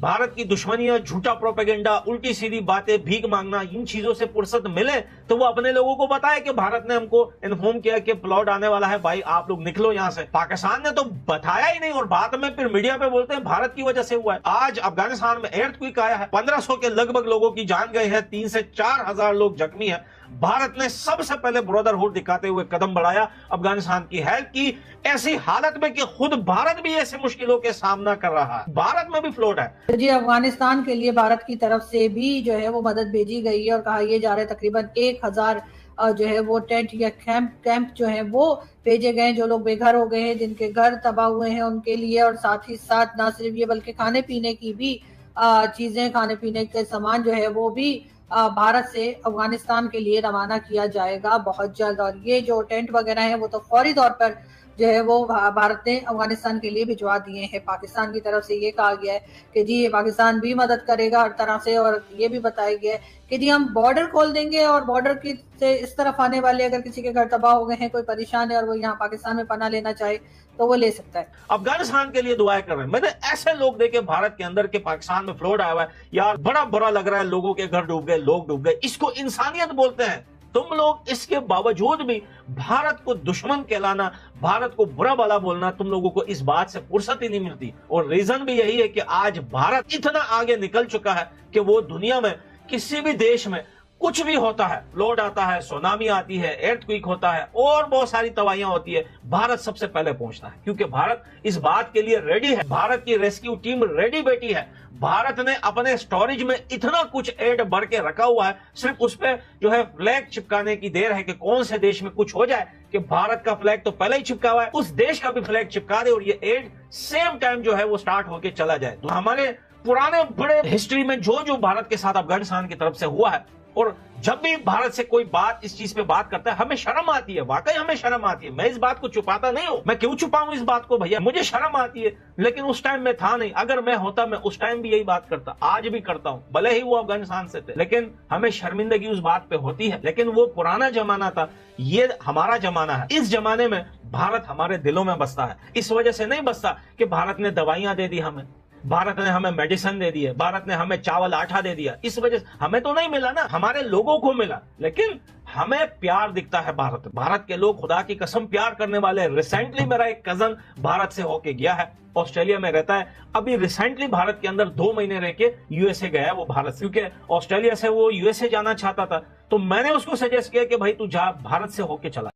भारत की दुश्मनियां, झूठा प्रोपेगेंडा, उल्टी सीधी बातें, भीख मांगना, इन चीजों से फुर्सत मिले तो वो अपने लोगों को बताए कि भारत ने हमको इन्फॉर्म किया कि फ्लड आने वाला है, भाई आप लोग निकलो यहां से। पाकिस्तान ने तो बताया ही नहीं और बाद में फिर मीडिया पे बोलते हैं भारत की वजह से हुआ है। आज अफगानिस्तान में एर्थक्वेक आया है, 1500 के लगभग लोगों की जान गई है, 3 से 4 हजार लोग जख्मी हैं। भारत ने सबसे पहले ब्रदरहुड दिखाते हुए कदम बढ़ाया, अफगानिस्तान की हेल्प की, ऐसी हालत में कि खुद भारत भी ऐसे मुश्किलों के सामना कर रहा है, भारत में भी फ्लड है। जी, अफगानिस्तान के लिए भारत की तरफ से भी जो है वो मदद भेजी गई है और कहा यह जा रहा है तकरीबन 1000 जो है वो टेंट या कैंप जो है वो भेजे गए हैं, जो लोग बेघर हो गए हैं, जिनके घर तबाह हुए हैं उनके लिए। और साथ ही साथ ना सिर्फ ये बल्कि खाने पीने की भी चीजें, खाने पीने के सामान जो है वो भी भारत से अफगानिस्तान के लिए रवाना किया जाएगा बहुत जल्द। और ये जो टेंट वगैरह है वो तो फौरी तौर पर जो है वो भारत ने अफगानिस्तान के लिए भिजवा दिए हैं। पाकिस्तान की तरफ से ये कहा गया है कि जी ये पाकिस्तान भी मदद करेगा हर तरह से, और ये भी बताया गया है कि जी हम बॉर्डर खोल देंगे और बॉर्डर की से इस तरफ आने वाले अगर किसी के घर तबाह हो गए हैं, कोई परेशान है और वो यहाँ पाकिस्तान में पनाह लेना चाहे तो वो ले सकता है। अफगानिस्तान के लिए दुआएं कर रहे हैं। मैंने ऐसे लोग देखे भारत के अंदर के पाकिस्तान में फ्लड आया हुआ है, यार बड़ा बुरा लग रहा है, लोगों के घर डूब गए, लोग डूब गए, इसको इंसानियत बोलते हैं। तुम लोग इसके बावजूद भी भारत को दुश्मन कहलाना, भारत को बुरा भला बोलना, तुम लोगों को इस बात से फुर्सत ही नहीं मिलती। और रीजन भी यही है कि आज भारत इतना आगे निकल चुका है कि वो दुनिया में किसी भी देश में कुछ भी होता है, फ्लड आता है, सुनामी आती है, एर्थक्वेक होता है और बहुत सारी तबाहियां होती है, भारत सबसे पहले पहुंचता है, क्योंकि भारत इस बात के लिए रेडी है। भारत की रेस्क्यू टीम रेडी बैठी है। भारत ने अपने स्टोरेज में इतना कुछ एड बढ़ के रखा हुआ है, सिर्फ उस पर जो है फ्लैग चिपकाने की देर है कि कौन से देश में कुछ हो जाए कि भारत का फ्लैग तो पहले ही चिपका हुआ है, उस देश का भी फ्लैग चिपका दे और ये एड सेम टाइम जो है वो स्टार्ट होके चला जाए। तो हमारे पुराने बड़े हिस्ट्री में जो भारत के साथ अफगानिस्तान की तरफ से हुआ है, और जब भी भारत से कोई बात इस चीज पे बात करता है हमें शर्म आती है, वाकई हमें शर्म आती है। मैं इस बात को छुपाता नहीं हूं, मैं क्यों छुपाऊं इस बात को भैया, मुझे शर्म आती है, लेकिन उस टाइम में था नहीं। अगर मैं होता मैं उस टाइम भी यही बात करता, आज भी करता हूं, भले ही वो अफगानिस्तान से थे, लेकिन हमें शर्मिंदगी उस बात पे होती है। लेकिन वो पुराना जमाना था, ये हमारा जमाना है। इस जमाने में भारत हमारे दिलों में बसता है। इस वजह से नहीं बसता कि भारत ने दवाइयां दे दी हमें, भारत ने हमें मेडिसिन दे दी है, भारत ने हमें चावल आटा दे दिया, इस वजह से हमें तो नहीं मिला ना, हमारे लोगों को मिला। लेकिन हमें प्यार दिखता है भारत के लोग खुदा की कसम प्यार करने वाले। रिसेंटली मेरा एक कजन भारत से होके गया है, ऑस्ट्रेलिया में रहता है, अभी रिसेंटली भारत के अंदर 2 महीने रह के यूएसए गया वो भारत से, क्योंकि ऑस्ट्रेलिया से वो यूएसए जाना चाहता था। तो मैंने उसको सजेस्ट किया कि भाई तू जा, भारत से होके चला।